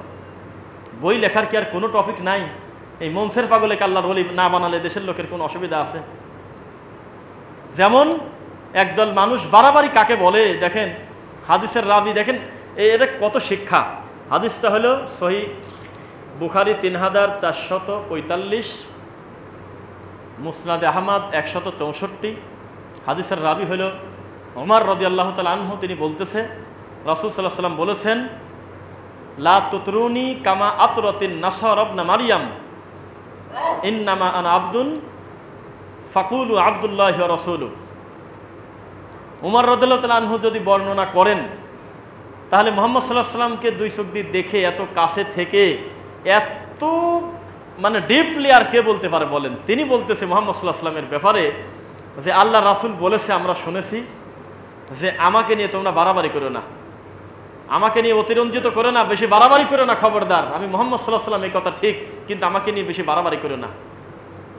বই লেখার কি আর কোনো টপিক নাই? এই মনসের পাগলে আল্লাহর ওলি না বানালে দেশের লোকের কোনো অসুবিধা আছে? যেমন একদল মানুষ বাড়াবাড়ি কাকে বলে দেখেন, হাদিসের রাবি দেখেন, এটা কত শিক্ষা। হাদিসটা হলো সহিহ বুখারী 3445, মুসনাদে আহমদ 164। হাদিসের রাবি হলো ওমর রাদিয়াল্লাহু তাআলা আনহু। তিনি বলতেছে, রাসূল সাল্লাল্লাহু আলাইহি ওয়াসাল্লাম বলেছেন, লা তুতরুনি কামা আতরাতিন নাসারা ইবনে মারইয়াম, ইন্নামা আনা আবদুন ফাকুলু আবদুল্লাহি ওয়া রাসূলুহু। ওমর রাদিয়াল্লাহু তাআলা আনহু যদি বর্ণনা করেন, তাহলে মুহাম্মদ সাল্লাল্লাহু আলাইহি ওয়াসাল্লামকে দুই চোখ দিয়ে দেখে এত কাছে থেকে এত ডিপলি আর কে বলতে পারে বলেন? তিনি বলতেছে মুহাম্মদ সাল্লাল্লাহু আলাইহি ওয়াসাল্লামের ব্যাপারে যে আল্লাহ রাসূল বলেছে, আমরা শুনেছি যে আমাকে নিয়ে তোমরা বাড়াবাড়ি করো না, আমাকে নিয়ে অতিরঞ্জিত করো না, বেশি বাড়াবাড়ি করো না, খবরদার। আমি মুহাম্মদ সাল্লাল্লাহু আলাইহি ওয়াসাল্লাম এই কথা ঠিক, কিন্তু আমাকে নিয়ে বেশি বাড়াবাড়ি করো না।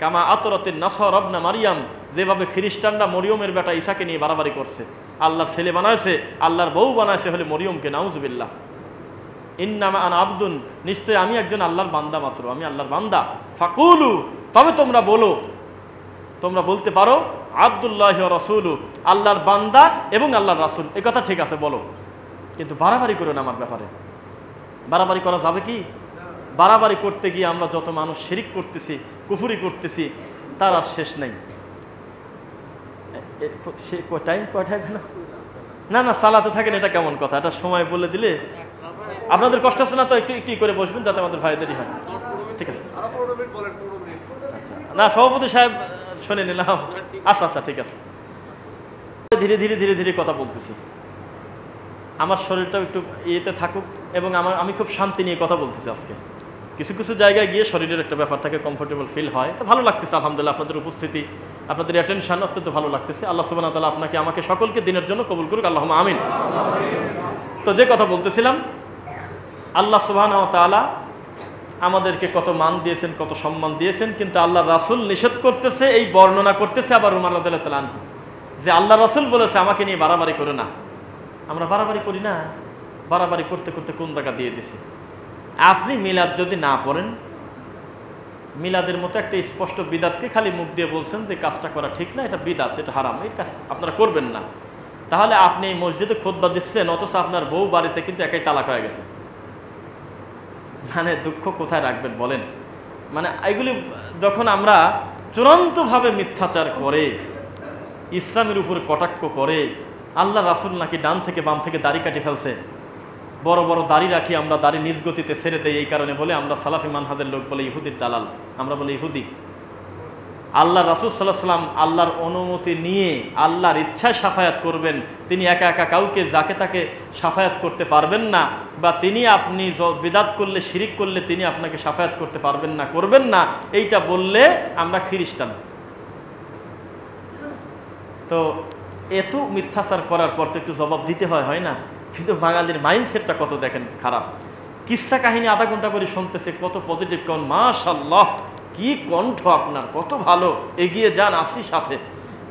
কামা আতরাতিন নাসারা ইবনে মারইয়াম, যেভাবে খ্রিস্টানরা মরিয়মের বেটা ঈসাকে নিয়ে বাড়াবাড়ি করছে, আল্লাহর ছেলে বানাইছে, আল্লাহর বউ বানাইছে হলে মরিয়মকে, নাউজুবিল্লাহ। ইন্নামা আনা আবদুন, নিশ্চয় আমি একজন আল্লাহর বান্দা মাত্র, আমি আল্লাহর বান্দা। ফাকুলু, তবে তোমরা বলো, তোমরা বলতে পারো আব্দুল্লাহি ওয়া রাসূলুহু, আল্লাহর বান্দা এবং আল্লাহর রাসূল, এই কথা ঠিক আছে বলো, কিন্তু বাড়াবাড়ি করো না আমার ব্যাপারে। বাড়াবাড়ি করা যাবে কি? বাড়াবাড়ি করতে গিয়ে আমরা যত মানুষ শিরিক করতেছি, কুফরি করতেছি, তার আর শেষ নেই। টাইম কয়টায় জানো? না না, সালাতে থাকেন, এটা কেমন কথা? এটা সময় বলে দিলে আপনাদের কষ্ট আছে না, তো একটু একটু করে বসবেন যাতে আমাদের ভাইদেরই হয়। ঠিক আছে, না সভাপতি সাহেব শুনে নিলাম। আচ্ছা আচ্ছা, ঠিক আছে। ধীরে ধীরে ধীরে ধীরে কথা বলতেছি, আমার শরীরটাও একটু ইয়েতে থাকুক, এবং আমি খুব শান্তি নিয়ে কথা বলতেছি আজকে। কিছু কিছু জায়গায় গিয়ে শরীরের একটা ব্যাপার থাকে, কমফোর্টেবল ফিল হয়, তো ভালো লাগতেছে আলহামদুলিল্লাহ। আপনাদের উপস্থিতি, আপনাদের অ্যাটেনশন অত্যন্ত ভালো লাগতেছে। আল্লাহ সুবহানাহু ওয়া তাআলা আপনাকে আমাকে সকলকে দিনের জন্য কবুল করুক, আল্লাহুম্মা আমিন। তো যে কথা বলতেছিলাম, আল্লাহ সুবহানাহু ওয়া তাআলা আমাদেরকে কত মান দিয়েছেন, কত সম্মান দিয়েছেন, কিন্তু আল্লাহ রাসূল নিষেধ করতেছে, এই বর্ণনা করতেছে আবার ওমর রাদিয়াল্লাহু তাআলা আনহু, যে আল্লাহ রাসূল বলেছে আমাকে নিয়ে বাড়াবাড়ি করে না। আমরা বাড়াবাড়ি করি না, বাড়াবাড়ি করতে করতে কোন জায়গা দিয়ে দিছি। আপনি মিলাদ যদি না পড়েন, মিলাদের মতো একটা স্পষ্ট বিদাতকে খালি মুখ দিয়ে বলছেন যে কাজটা করা ঠিক না, এটা বিদাত, এটা হারাম, এই কাজ আপনারা করবেন না। তাহলে আপনি মসজিদে খুতবা দিচ্ছেন, অথচ আপনার বউ বাড়িতে কিন্তু একাই তালাক হয়ে গেছে। মানে দুঃখ কোথায় রাখবেন বলেন? মানে এগুলি যখন আমরা চূড়ান্তভাবে মিথ্যাচার করে, ইসলামের উপর কটাক্ষ করে, আল্লাহ রাসূল নাকি ডান থেকে বাম থেকে দাড়ি কাটি ফেলছে, বড় বড় দাড়ি রাখি আমরা, দাড়ি নিজ গতিতে ছেড়ে দেই, এই কারণে বলে আমরা সালাফি মানহাজের লোক বলে ইহুদির দালাল, আমরা বলে ইহুদি। আল্লাহ রাসূল সাল্লাল্লাহু আলাইহি ওয়াসাল্লাম আল্লাহর অনুমতি নিয়ে আল্লাহর ইচ্ছায় শাফায়াত করবেন, তিনি একা একা কাউকে যাকে তাকে শাফায়াত করতে পারবেন না, বা তিনি আপনি বিদাত করলে, শিরিক করলে তিনি আপনাকে শাফায়াত করতে পারবেন না, করবেন না, এইটা বললে আমরা খ্রিস্টান। তো এত মিথ্যাচার করার পর তো একটু জবাব দিতে হয় না? কিন্তু বাঙালির মাইন্ডসেটটা কত দেখেন খারাপ। কিসসা কাহিনী আধা ঘন্টা করে শুনতেছে, কত পজিটিভ, কোন মাশাআল্লাহ কি কণ্ঠ আপনার, কত ভালো, এগিয়ে যান আসি সাথে।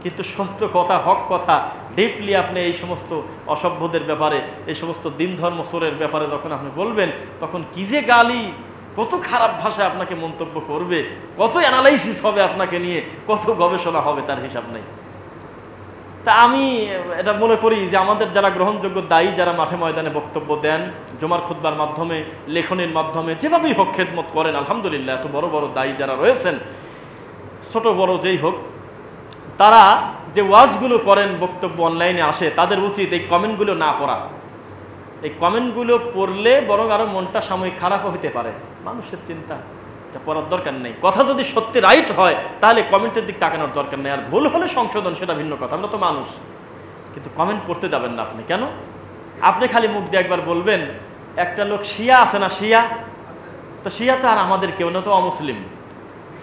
কিন্তু সত্য কথা, হক কথা, ডিপলি আপনি এই সমস্ত অসভ্যদের ব্যাপারে, এই সমস্ত দিন ধর্ম চোরের ব্যাপারে যখন আপনি বলবেন, তখন কি যে গালি, কত খারাপ ভাষায় আপনাকে মন্তব্য করবে, কত অ্যানালাইসিস হবে আপনাকে নিয়ে, কত গবেষণা হবে, তার হিসাব নেই। তা আমি এটা মনে করি যে আমাদের যারা গ্রহণযোগ্য দায়ী, যারা মাঠে ময়দানে বক্তব্য দেন, জুমার খুতবার মাধ্যমে, লেখনের মাধ্যমে, যেভাবেই হোক খেদমত করেন, আলহামদুলিল্লাহ, এত বড় বড় দায়ী যারা রয়েছেন, ছোট বড় যেই হোক, তারা যে ওয়াজগুলো করেন, বক্তব্য অনলাইনে আসে, তাদের উচিত এই কমেন্টগুলো না পড়া। এই কমেন্টগুলো পড়লে বরং আরও মনটা সাময়িক খারাপও হতে পারে, মানুষের চিন্তা, এটা পড়ার দরকার নেই। কথা যদি সত্যি রাইট হয় তাহলে কমেন্টের দিক তাকানোর দরকার নেই, আর ভুল হলে সংশোধন, সেটা ভিন্ন কথা, আমরা তো মানুষ। কিন্তু কমেন্ট পড়তে যাবেন না আপনি। কেন? আপনি খালি মুখ দিয়ে একবার বলবেন, একটা লোক শিয়া আছে না, শিয়া, তো শিয়া তো আর আমাদের কেউ না, তো অমুসলিম।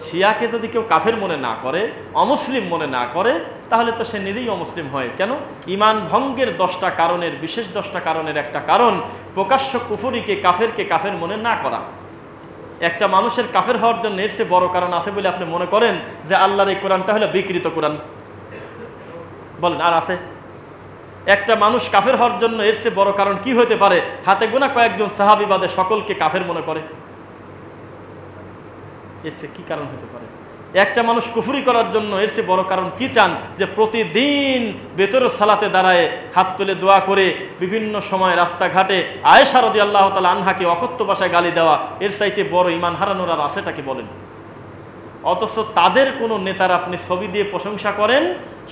শিয়াকে যদি কেউ কাফের মনে না করে, অমুসলিম মনে না করে, তাহলে তো সে নিজেই অমুসলিম হয়। কেন? ঈমান ভঙ্গের 10টা কারণের, বিশেষ 10টা কারণের একটা কারণ প্রকাশ্য কুফরিকে, কাফেরকে কাফের মনে না করা। একটা মানুষের কাফের হওয়ার জন্য এর চেয়ে বড় কারণ আছে বলে আপনি মনে করেন যে আল্লাহর এই কোরআনটা হলো বিকৃত কোরআন? বলেন, আর আছে? একটা মানুষ কাফের হওয়ার জন্য এর চেয়ে বড় কারণ কি হতে পারে? হাতে গোনা কয়েকজন সাহাবী বাদে সকলকে কাফের মনে করে, এর চেয়ে কি কারণ হতে পারে? একটা মানুষ কুফরি করার জন্য এর চেয়ে বড় কারণ কি চান? যে প্রতিদিন বেতর সালাতে দাঁড়ায়, হাত তুলে দোয়া করে, বিভিন্ন সময় রাস্তাঘাটে আয়েশা রাদিয়াল্লাহু তাআলা আনহাকে অকথ্য ভাষায় গালি দেওয়া, এর চাইতে বড় ঈমান হারানোর আর আছেটা কি বলেন? অথচ তাদের কোনো নেতার আপনি ছবি দিয়ে প্রশংসা করেন,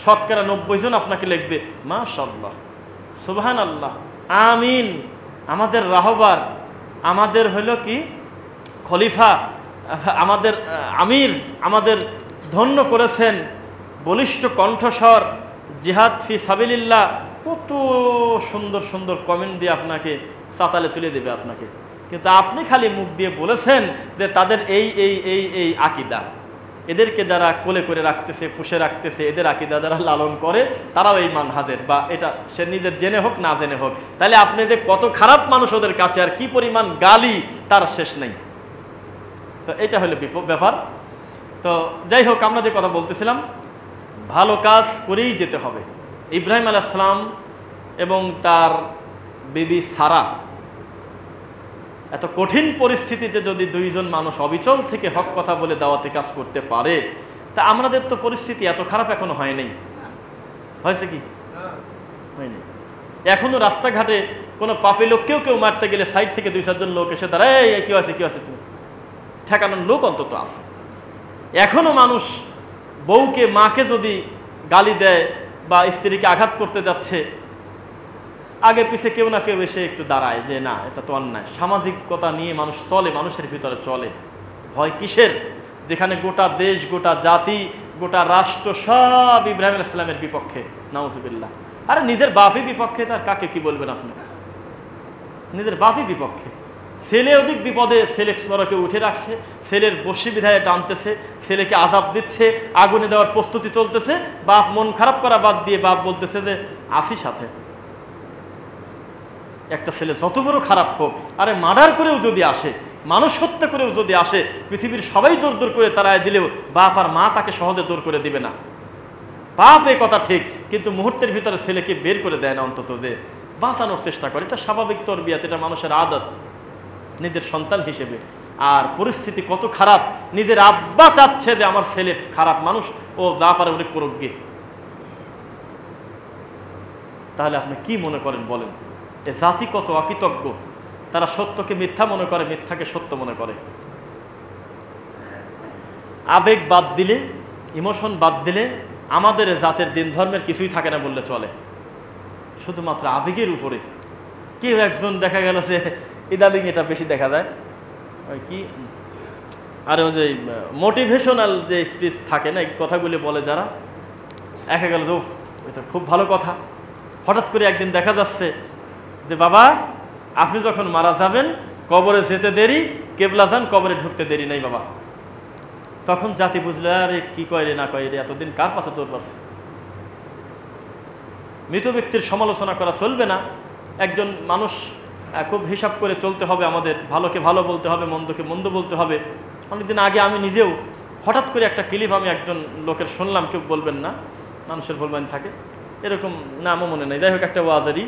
শতকরা 90 জন আপনাকে লিখবে মাশাআল্লাহ, সুবহানাল্লাহ, আমিন, আমাদের রাহবার, আমাদের হলো কি খলিফা, আমাদের আমির আমাদের ধন্য করেছেন, বলিষ্ঠ কণ্ঠস্বর, জিহাদ ফি সাবিলিল্লাহ, কত সুন্দর সুন্দর কমেন্ট দিয়ে আপনাকে চাতালে তুলে দেবে আপনাকে। কিন্তু আপনি খালি মুখ দিয়ে বলেছেন যে তাদের এই এই এই এই আকিদা, এদেরকে যারা কোলে করে রাখতেছে, পুষে রাখতেছে, এদের আকিদা যারা লালন করে, তারাও এই মানহাজের, বা এটা সে নিজের জেনে হোক না জেনে হোক। তাহলে আপনি যে কত খারাপ মানুষ ওদের কাছে, আর কি পরিমাণ গালি তার শেষ নেই। তো এটা হলো ব্যাপার। তো যাই হোক, আমরা যে কথা বলতেছিলাম, ভালো কাজ করেই যেতে হবে। ইব্রাহিম আলাইহিস সালাম এবং তার বিবি সারা, এত কঠিন পরিস্থিতিতে যদি দুইজন মানুষ অবিচল থেকে হক কথা বলে দাওয়াতে কাজ করতে পারে, তা আমাদের তো পরিস্থিতি এত খারাপ এখনো হয়নি। হয়েছে কি? হয়নি। এখনো রাস্তাঘাটে কোনো পাপী লোককেও কেউ মারতে গেলে সাইড থেকে 2-4 জন লোক এসে দাঁড়ায়, এই কেউ আছে, কেউ আছে, তুমি ঠেকানোর লোক অন্তত আছে। এখনো মানুষ বউকে, মাকে যদি গালি দেয় বা স্ত্রীকে আঘাত করতে যাচ্ছে, আগে পিছে কেউ না কেউ এসে একটু দাঁড়ায় যে না, এটা তো অন্যায়। সামাজিকতা নিয়ে মানুষ চলে, মানুষের ভিতরে চলে। ভয় কিসের? যেখানে গোটা দেশ, গোটা জাতি, গোটা রাষ্ট্র সব ইব্রাহিম আলাইহিস সালামের বিপক্ষে, নাউজুবিল্লাহ। আরে নিজের বাপই বিপক্ষে, তার কাকে কি বলবেন আপনি? নিজের বাপই বিপক্ষে। ছেলে অধিক বিপদে, ছেলে সড়কে উঠে রাখছে, ছেলের বশী বিধায় টানতেছে, ছেলেকে আযাব দিচ্ছে, আগুনে দেওয়ার প্রস্তুতি চলতেছে। বাপ মন খারাপ করা বাদ দিয়ে বাপ বলতেছে যে আসি সাথে। একটা ছেলে যত বড় খারাপ হোক, আরে মার্ডার করেও যদি আসে, মানুষ হত্যা করেও যদি আসে, পৃথিবীর সবাই দৌড় দৌড় করে তারায় দিলেও বাপ আর মা তাকে সহজে দৌড় করে দিবে না। বাপ এই কথা ঠিক, কিন্তু মুহূর্তের ভিতরে ছেলেকে বের করে দেয় না, অন্তত যে বাঁচানোর চেষ্টা করে। এটা স্বাভাবিক তরবিয়াত, এটা মানুষের আদত নিজের সন্তান হিসেবে। আর পরিস্থিতি কত খারাপ, নিজের আব্বা চাচ্ছে যে আমার ছেলে খারাপ মানুষ, ও যা পারে ওরে করুক গে। তাহলে আপনি কি মনে করেন বলেন? এ জাতি কত অকৃতজ্ঞ, তারা সত্যকে মিথ্যা মনে করে, মিথ্যাকে সত্য মনে করে। আবেগ বাদ দিলে, ইমোশন বাদ দিলে আমাদের জাতের দিন ধর্মের কিছুই থাকে না বললে চলে, শুধুমাত্র আবেগের উপরে। কেউ একজন দেখা গেল যে ইদানিং এটা বেশি দেখা যায়, ওই কি আর ওই যে মোটিভেশনাল যে স্পিচ থাকে না, এই কথাগুলি বলে যারা, দেখা গেল যে এটা খুব ভালো কথা। হঠাৎ করে একদিন দেখা যাচ্ছে যে বাবা আপনি যখন মারা যাবেন কবরে যেতে দেরি, কেবলা যান, কবরে ঢুকতে দেরি নাই বাবা। তখন জাতি বুঝলে আরে কি কয় রে না কয় রে, এতদিন কার পাশে দৌড় পাচ্ছে। মৃত ব্যক্তির সমালোচনা করা চলবে না। একজন মানুষ খুব হিসাব করে চলতে হবে আমাদের, ভালোকে ভালো বলতে হবে, মন্দকে মন্দ বলতে হবে। অনেকদিন আগে আমি নিজেও হঠাৎ করে একটা ক্লিপ আমি একজন লোকের শুনলাম, কেউ বলবেন না, মানুষের বলবেন থাকে, এরকম নামও মনে নেই, যাই হোক একটা ওয়াজেরই,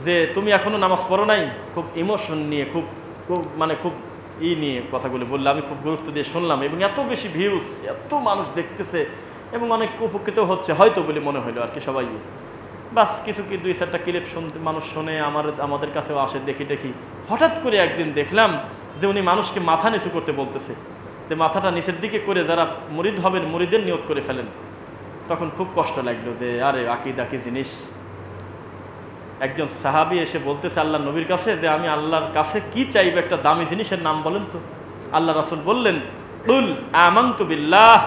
যে তুমি এখনো নামাজ পড়ো নাই, খুব ইমোশন নিয়ে খুব খুব মানে খুব নিয়ে কথাগুলো বললে আমি খুব গুরুত্ব দিয়ে শুনলাম, এবং এত বেশি ভিউজ, এত মানুষ দেখতেছে এবং অনেক উপকৃত হচ্ছে হয়তো বলে মনে হলো আর কি। সবাই বাস কিছু কি 2-4টা ক্লিপ শুনতে মানুষ শোনে, আমাদের কাছেও আসে, দেখি হঠাৎ করে একদিন দেখলাম যে উনি মানুষকে মাথা নিচু করতে বলতেছে, যে মাথাটা নিচের দিকে করে যারা মুরিদ হবেন মুরিদের নিয়ত করে ফেলেন। তখন খুব কষ্ট লাগলো যে আরে আকীদা কি জিনিস। একজন সাহাবী এসে বলতেছে আল্লাহ নবীর কাছে যে আমি আল্লাহর কাছে কি চাইব, একটা দামি জিনিসের নাম বলেন তো। আল্লাহ রাসূল বললেন কুল আমানতু বিল্লাহ,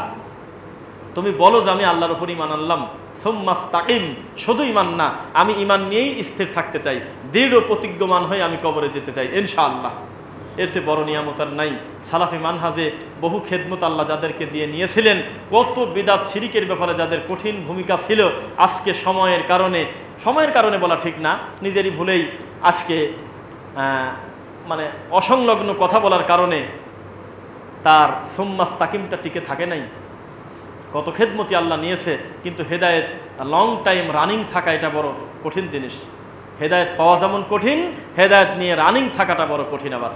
তুমি বলো যে আমি আল্লাহর উপর ঈমান আনলাম, সুম্মাস্তাকিম, শুধু ঈমান না, আমি ঈমান নিয়েই স্থির থাকতে চাই, দৃঢ় প্রতিজ্ঞমান হয়ে আমি কবরে যেতে চাই ইনশাআল্লাহ। এর চেয়ে বড় নিয়ামত আর নাই। সালাফি মানহাজে বহু খেদমত আল্লাহ যাদেরকে দিয়ে নিয়েছিলেন, কত বিদআত শিরকের ব্যাপারে যাদের কঠিন ভূমিকা ছিল, আজকে সময়ের কারণে বলা ঠিক না, নিজেরই ভুলেই আজকে মানে অসংলগ্ন কথা বলার কারণে তার সুম্মাস্তাকিমটা টিকে থাকে নাই। কত খেদমতি আল্লাহ নিয়েছে, কিন্তু হেদায়েত লং টাইম রানিং থাকা এটা বড় কঠিন জিনিস। হেদায়েত পাওয়া যেমন কঠিন, হেদায়েত নিয়ে রানিং থাকাটা বড় কঠিন। আবার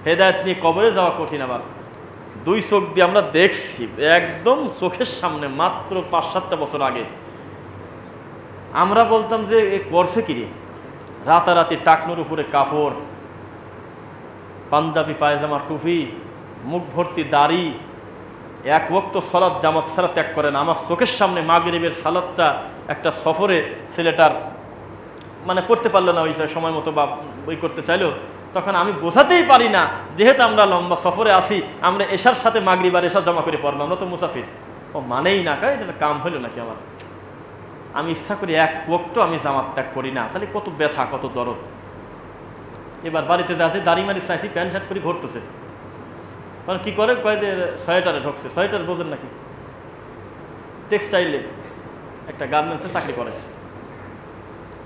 হেদায়েত নিয়ে কবরে যাওয়া কঠিন। আবার 2 চোখ দিয়ে আমরা দেখছি, একদম চোখের সামনে, মাত্র 5-7টা বছর আগে আমরা বলতাম যে এ করছে কি রে, রাতারাতি টাকনুর উপরে কাপড়, পাঞ্জাবি পায়জামা, টুপি, মুখ ভর্তি দাড়ি, এক ওয়াক্ত সালাত জামাত ছাড়া ত্যাগ করেন। আমার চোখের সামনে মাগরিবের সালাতটা একটা সফরে ছেলেটার মানে পড়তে পারলো না ওই সময় মতো, বা ওই করতে চাইলেও, তখন আমি বোঝাতেই পারি না, যেহেতু আমরা লম্বা সফরে আসি, আমরা এশার সাথে মাগরিব আর এশা জমা করে পড়বো, আমরা তো মুসাফির। ও মানেই না, কারণ এটা কাম হইল নাকি আমার, আমি ইচ্ছা করি এক ওয়াক্ত আমি জামাত ত্যাগ করি না, তাহলে কত ব্যথা, কত দরদ। এবার বাড়িতে যাতে দাড়ি মারি চাইছি, প্যান্ট শার্ট করে ঘুরতেছে, মানে কি করে কয় যে সোয়েটারে ঢুকছে। সোয়েটার বোঝেন নাকি? টেক্সটাইলে একটা গার্মেন্টসে চাকরি করে।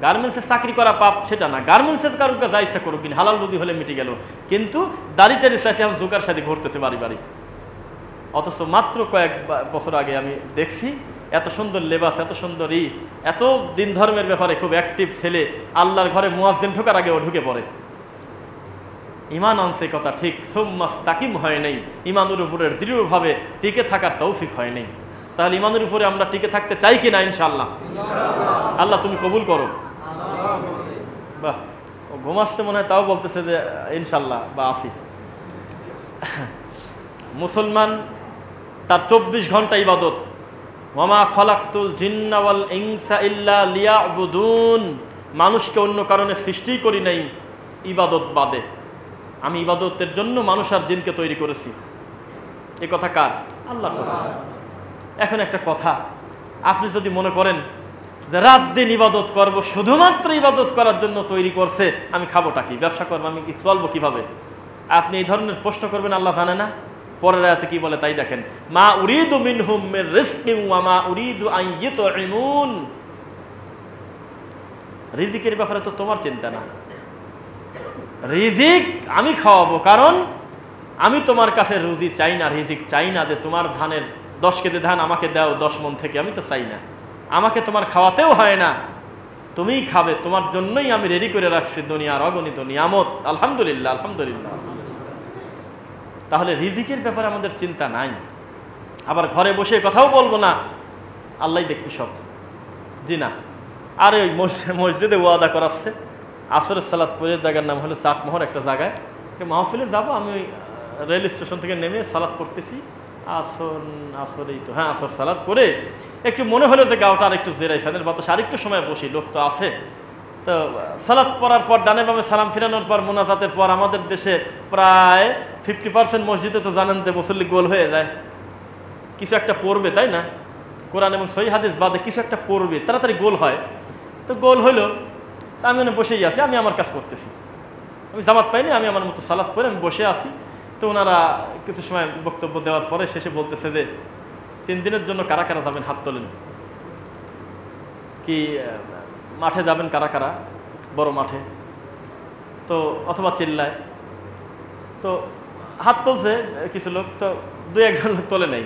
গার্মেন্টসে চাকরি করা পাপ সেটা না, গার্মেন্টসের কারোর যা ইচ্ছা করুক, কিন্তু হালাল রুজি হলে মিটে গেল, কিন্তু দাড়িটারি চাইছে এখন জোকার সাথে ঘুরতেছে বাড়ি বাড়ি। অথচ মাত্র কয়েক বছর আগে আমি দেখছি এত সুন্দর লেবাস, এত সুন্দর এত দিন ধর্মের ব্যাপারে খুব অ্যাক্টিভ ছেলে, আল্লাহর ঘরে মুয়াজ্জিন ঢোকার আগে ও ঢুকে পড়ে। ইমান আনছে কথা ঠিক, সুম্মাস্তাকিম হয় নাই, ইমানের উপরে দৃঢ়ভাবে টিকে থাকার তৌফিক হয় নাই। তাহলে ইমানের উপরে আমরা টিকে থাকতে চাই কিনা? ইনশাআল্লাহ। আল্লাহ তুমি কবুল করো। বাহ, ও ঘুমাচ্ছে মনে হয়, তাও বলতেছে যে ইনশাআল্লাহ বা আসি। মুসলমান তার 24 ঘন্টা ইবাদত। ওয়ামা খলাকতুল জিন্না ওয়াল ইনসা ইল্লা লিয়াবুদুন, মানুষকে অন্য কারণে সৃষ্টি করি নাই ইবাদত বাদে। আমি ইবাদতের জন্য মানুষ আর জিনকে তৈরি করেছি। এ কথা কার? আল্লাহর কথা। এখন একটা কথা, আপনি যদি মনে করেন যে রাত দিন ইবাদত করব, শুধুমাত্র ইবাদত করার জন্য তৈরি করছে, আমি খাবোটা কি, ব্যবসা করবো, আমি কি চলবো কিভাবে? আপনি এই ধরনের প্রশ্ন করবেন, আল্লাহ জানে না? পরের আয়াতে কি বলে তাই দেখেন, মা উরিদু মিনহুম মির রিজকিন ওয়া মা উরিদু আন ইউতঈমুন। রিজিকের ব্যাপারে তো তোমার চিন্তা না, রিজিক আমি খাওয়াবো, কারণ আমি তোমার কাছে রুজি চাই না, রিজিক চাই না যে তোমার ধানের 10 কেজি ধান আমাকে দাও 10 মণ থেকে, আমি তো চাই না। আমাকে তোমার খাওয়াতেও হয় না, তুমিই খাবে, তোমার জন্যই আমি রেডি করে রাখছি দুনিয়ার অগণিত নিয়ামত। আলহামদুলিল্লাহ, আলহামদুলিল্লাহ। তাহলে রিজিকের ব্যাপারে আমাদের চিন্তা নাই। আবার ঘরে বসে কথাও বলবো না, আল্লাহ দেখবে সব, জি না। আর ওই মসজিদে ওয়াদা করাচ্ছে, আসরের সালাত পড়ে, জায়গার নাম হলো চাটমোহর একটা জায়গায়, মাহফিলে যাবো, আমি ওই রেল স্টেশন থেকে নেমে সালাত পড়তেছি, আসরেই তো, হ্যাঁ আসর সালাত করে একটু মনে হলো যে গাওটা আর একটু জেরাই, ফ্যানের বাতাস আর একটু সময় বসি, লোক তো আছে। তো সালাত পড়ার পর ডানে বামে সালাম ফিরানোর পর মোনাজাতের পর আমাদের দেশে প্রায় 50% মসজিদে তো জানেন যে মুসল্লি গোল হয়ে যায়, কিছু একটা পড়বে, তাই না? কোরআন এবং সহিহ হাদিস বাদে কিছু একটা পড়বে, তাড়াতাড়ি গোল হয়। তো গোল হইলো, আমি বসেই আছি, আমি আমার কাজ করতেছি, আমি জামাত পাইনি, আমি আমার মতো সালাত পড়ে আমি বসে আছি। তো ওনারা কিছু সময় বক্তব্য দেওয়ার পরে শেষে বলতেছে যে 3 দিনের জন্য কারা কারা যাবেন হাত তোলেন, কি মাঠে যাবেন কারা কারা, বড় মাঠে, তো অথবা চিল্লায়। তো হাত তুলছে কিছু লোক, তো 2-1 লোক তোলে নেই,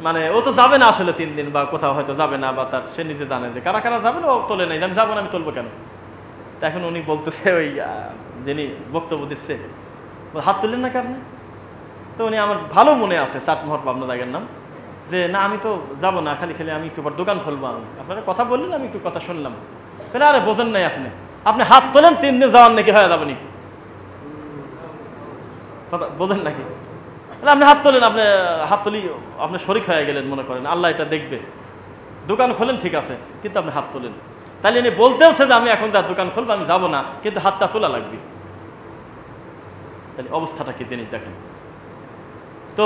মানে ও তো যাবে না আসলে 3 দিন, বা কোথাও হয়তো যাবে না, বা তার সে নিজে জানে যে কারা কারা যাবেন, ও তোলে নেই, আমি যাবো না, আমি তুলবো কেন? তো এখন উনি বলতেছে, ওই যিনি বক্তব্য দিচ্ছে, হাত তুললেন না কারণে। তো উনি, আমার ভালো মনে আছে, চাটমোহর পাবনা জায়গার নাম, যে না আমি তো যাবো না, খালি খালি আমি একটু দোকান খুলবো, আমি আপনারা কথা বললেন, আমি একটু কথা শুনলাম। আরে বোঝেন নাই আপনি হাত তোলেন, 3 দিন যাওয়ার নাকি হয়ে যাবেনি, কথা বোঝেন নাকি? আপনি হাত তোলেন, আপনি হাত তুলি, আপনি শরিক হয়ে গেলেন, মনে করেন আল্লাহ এটা দেখবে। দোকান খোলেন ঠিক আছে, কিন্তু আপনি হাত তোলেন, তাহলে উনি বলতেছে যে আমি এখন যা দোকান খুলবো, আমি যাবো না, কিন্তু হাতটা তোলা লাগবে। তাহলে অবস্থাটা কি জিনিস দেখেন। তো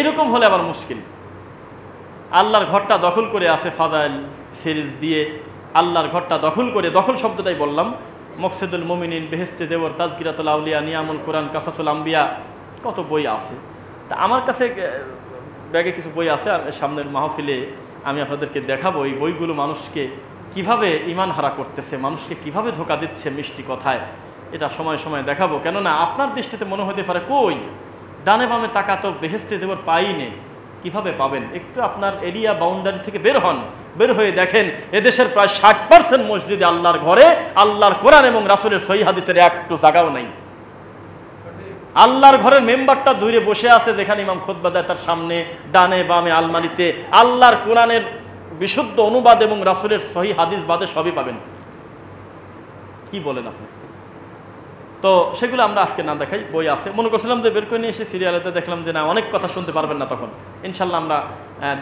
এরকম হলে আবার মুশকিল। আল্লাহর ঘরটা দখল করে আছে ফাজাইল সিরিজ দিয়ে, আল্লাহর ঘরটা দখল করে, দখল শব্দটাই বললাম, মকসেদুল মুমিনিন, বেহেশতে দেবর, তাজকিরাতুল আউলিয়া, নিয়ামুল কোরআন, কাসাসুল আম্বিয়া, কত বই আছে। তা আমার কাছে ব্যাগে কিছু বই আছে, আর সামনের মাহফিলে আমি আপনাদেরকে দেখাবো এই বইগুলো মানুষকে কিভাবে ঈমান হারা করতেছে, মানুষকে কিভাবে ধোঁকা দিচ্ছে মিষ্টি কথায়, এটা সময় সময় দেখাবো। কেননা আপনার দৃষ্টিতে মনে হতে পারে কই ডানে বামে তাকা তো বেহেশতে দেবর পাই নে, কিভাবে পাবেন? একটু আপনার এরিয়া বাউন্ডারি থেকে বের হন, বের হয়ে দেখেন এদেশের প্রায় 60% মসজিদে আল্লাহর ঘরে আল্লাহর কোরআন এবং রাসূলের সহিহ হাদিসের একটু জায়গাও নাই। আল্লাহর ঘরের মেম্বারটা দূরে বসে আছে, যেখানে ইমাম খুতবা দেয় তার সামনে ডানে বামে আলমারিতে আল্লাহর কোরআনের বিশুদ্ধ অনুবাদ এবং রাসূলের সহিহ হাদিস বাদে সবই পাবেন। কি বলেন আপনি? তো সেগুলো আমরা আজকে না দেখাই, বই আছে, মনে করছিলাম যে বের করে নিয়ে এসে সিরিয়ালেতে দেখলাম যে না, অনেক কথা শুনতে পারবেন না, তখন ইনশাল্লাহ আমরা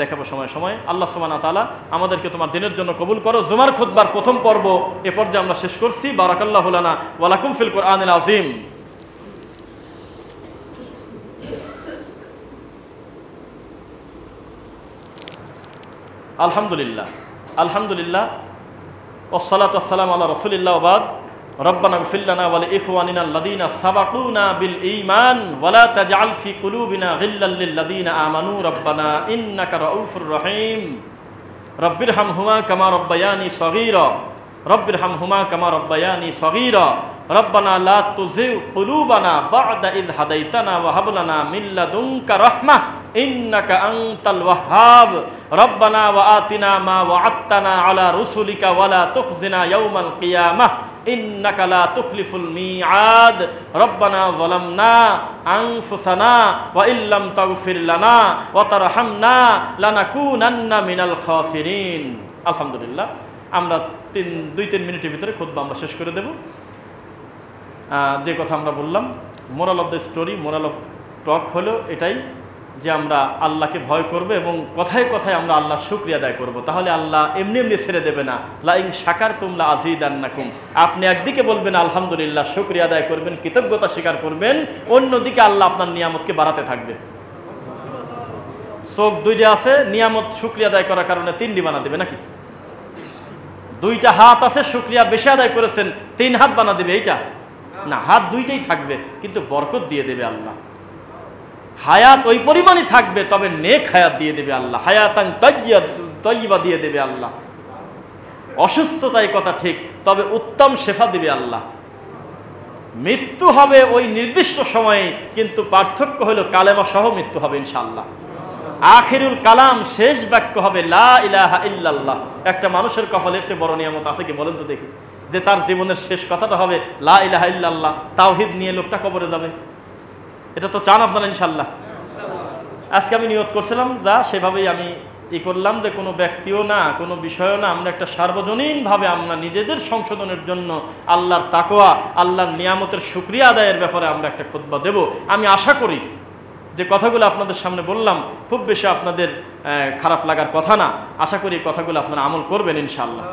দেখাবো সময় সময়। আল্লাহ সুবহানাহু ওয়া তাআলা আমাদেরকে তোমার দিনের জন্য কবুল করো। জুমার খুতবার প্রথম পর্ব এ পর্যায়ে আমরা শেষ করছি। বারাকাল্লাহু লানা ওয়া লাকুম ফিল কুরআনিল আযীম। আলহামদুলিল্লাহ, আলহামদুলিল্লাহ, ওয়াসসালাতু ওয়াসসালামু আলা রাসূলিল্লাহ ওয়া বাদ। রব্বানা ইগফির লানা ওয়া লিইখওয়ানিনা আল্লাযীনা সাবাকুনা বিল ঈমান ওয়া লা তাজআল ফি কুলুবিনা গিল্লাল লিল লাযীনা আমানু রব্বানা ইন্নাকা রাউফুর রহিম। রব্বিরহামহুমা কামা রব্বায়ানি সগীরা, রব্বিরহামহুমা কামা রব্বায়ানি সগীরা। রব্বানা লা তুযিগ কুলুবানা বা'দা ইয হাদাইতানা ওয়া হাব লানা মিন লাদুনকা রাহমাহ ইন্নাকা আনতাল ওয়াহ্হাব। রব্বানা ওয়া আতিনা মা ওয়া'আদতানা আলা রুসুলিকা ওয়া লা তুখজিনা ইয়াওমাল কিয়ামাহ ইন্নাকা লা তুখলিফুল মিআদ। রব্বানা যালামনা আনফুসানা ওয়া ইল্লাম তাগফির লানা ওয়া তারহামনা লানাকুনান্না মিনাল খাসিরিন। আলহামদুলিল্লাহ, আমরা 2-3 মিনিটের ভিতরে খুতবা আমরা শেষ করে দেব। যে কথা আমরা বললাম, moral of the story, moral of টক হলো এটাই যে আমরা আল্লাহকে ভয় করব এবং কথায় কথায় আমরা আল্লাহর শুকরিয়া আদায় করব। তাহলে আল্লাহ এমনি এমনি ছেড়ে দেবে না। লা ইন শাকারতুম লা আযীদান্নাকুম। আপনি একদিকে বলবেন আলহামদুলিল্লাহ, শুকরিয়া আদায় করবেন, কৃতজ্ঞতা স্বীকার করবেন, অন্যদিকে আল্লাহ আপনার নিয়ামতকে বাড়াতে থাকবে। চোখ 2টা আছে, নিয়ামত শুকরিয়া আদায় করার কারণে 3টি বানা দেবে নাকি? 2টা হাত আছে, শুকরিয়া বেশি আদায় করেছেন, 3 হাত বানা দেবে এইটা না, হাত 2টাই থাকবে, কিন্তু বরকত দিয়ে দেবে আল্লাহ। হায়াত ওই পরিমাণই থাকবে, তবে নেক হায়াত দিয়ে দেবে আল্লাহ, হায়াতান তাইয়্যিবা দিয়ে দেবে আল্লাহ। অসুস্থতায় কথা ঠিক, তবে উত্তম শেফা দিবে আল্লাহ। মৃত্যু হবে ওই নির্দিষ্ট সময়ে, কিন্তু পার্থক্য হলো কালেমা সহ মৃত্যু হবে ইনশাআল্লাহ। আখিরুল কালাম, শেষ বাক্য হবে লা ইলাহা ইল্লাল্লাহ। একটা মানুষের কপালের চেয়ে বড় নিয়ামত আছে কি বলেন তো দেখি, যে তার জীবনের শেষ কথাটা হবে লা ইলাহা ইল্লাল্লাহ। তাওহীদ নিয়ে লোকটা কবরে যাবে, এটা তো চান আপনারা ইনশাল্লাহ। আজকে আমি নিয়ত করছিলাম যা সেভাবেই আমি করলাম, যে কোনো ব্যক্তিও না, কোনো বিষয়ও না, আমরা একটা সার্বজনীনভাবে আমরা নিজেদের সংশোধনের জন্য আল্লাহর তাকওয়া, আল্লাহর নিয়ামতের শুকরিয়া আদায়ের ব্যাপারে আমরা একটা খুতবা দেব। আমি আশা করি যে কথাগুলো আপনাদের সামনে বললাম খুব বেশি আপনাদের খারাপ লাগার কথা না। আশা করি কথাগুলো আপনারা আমল করবেন ইনশাআল্লাহ।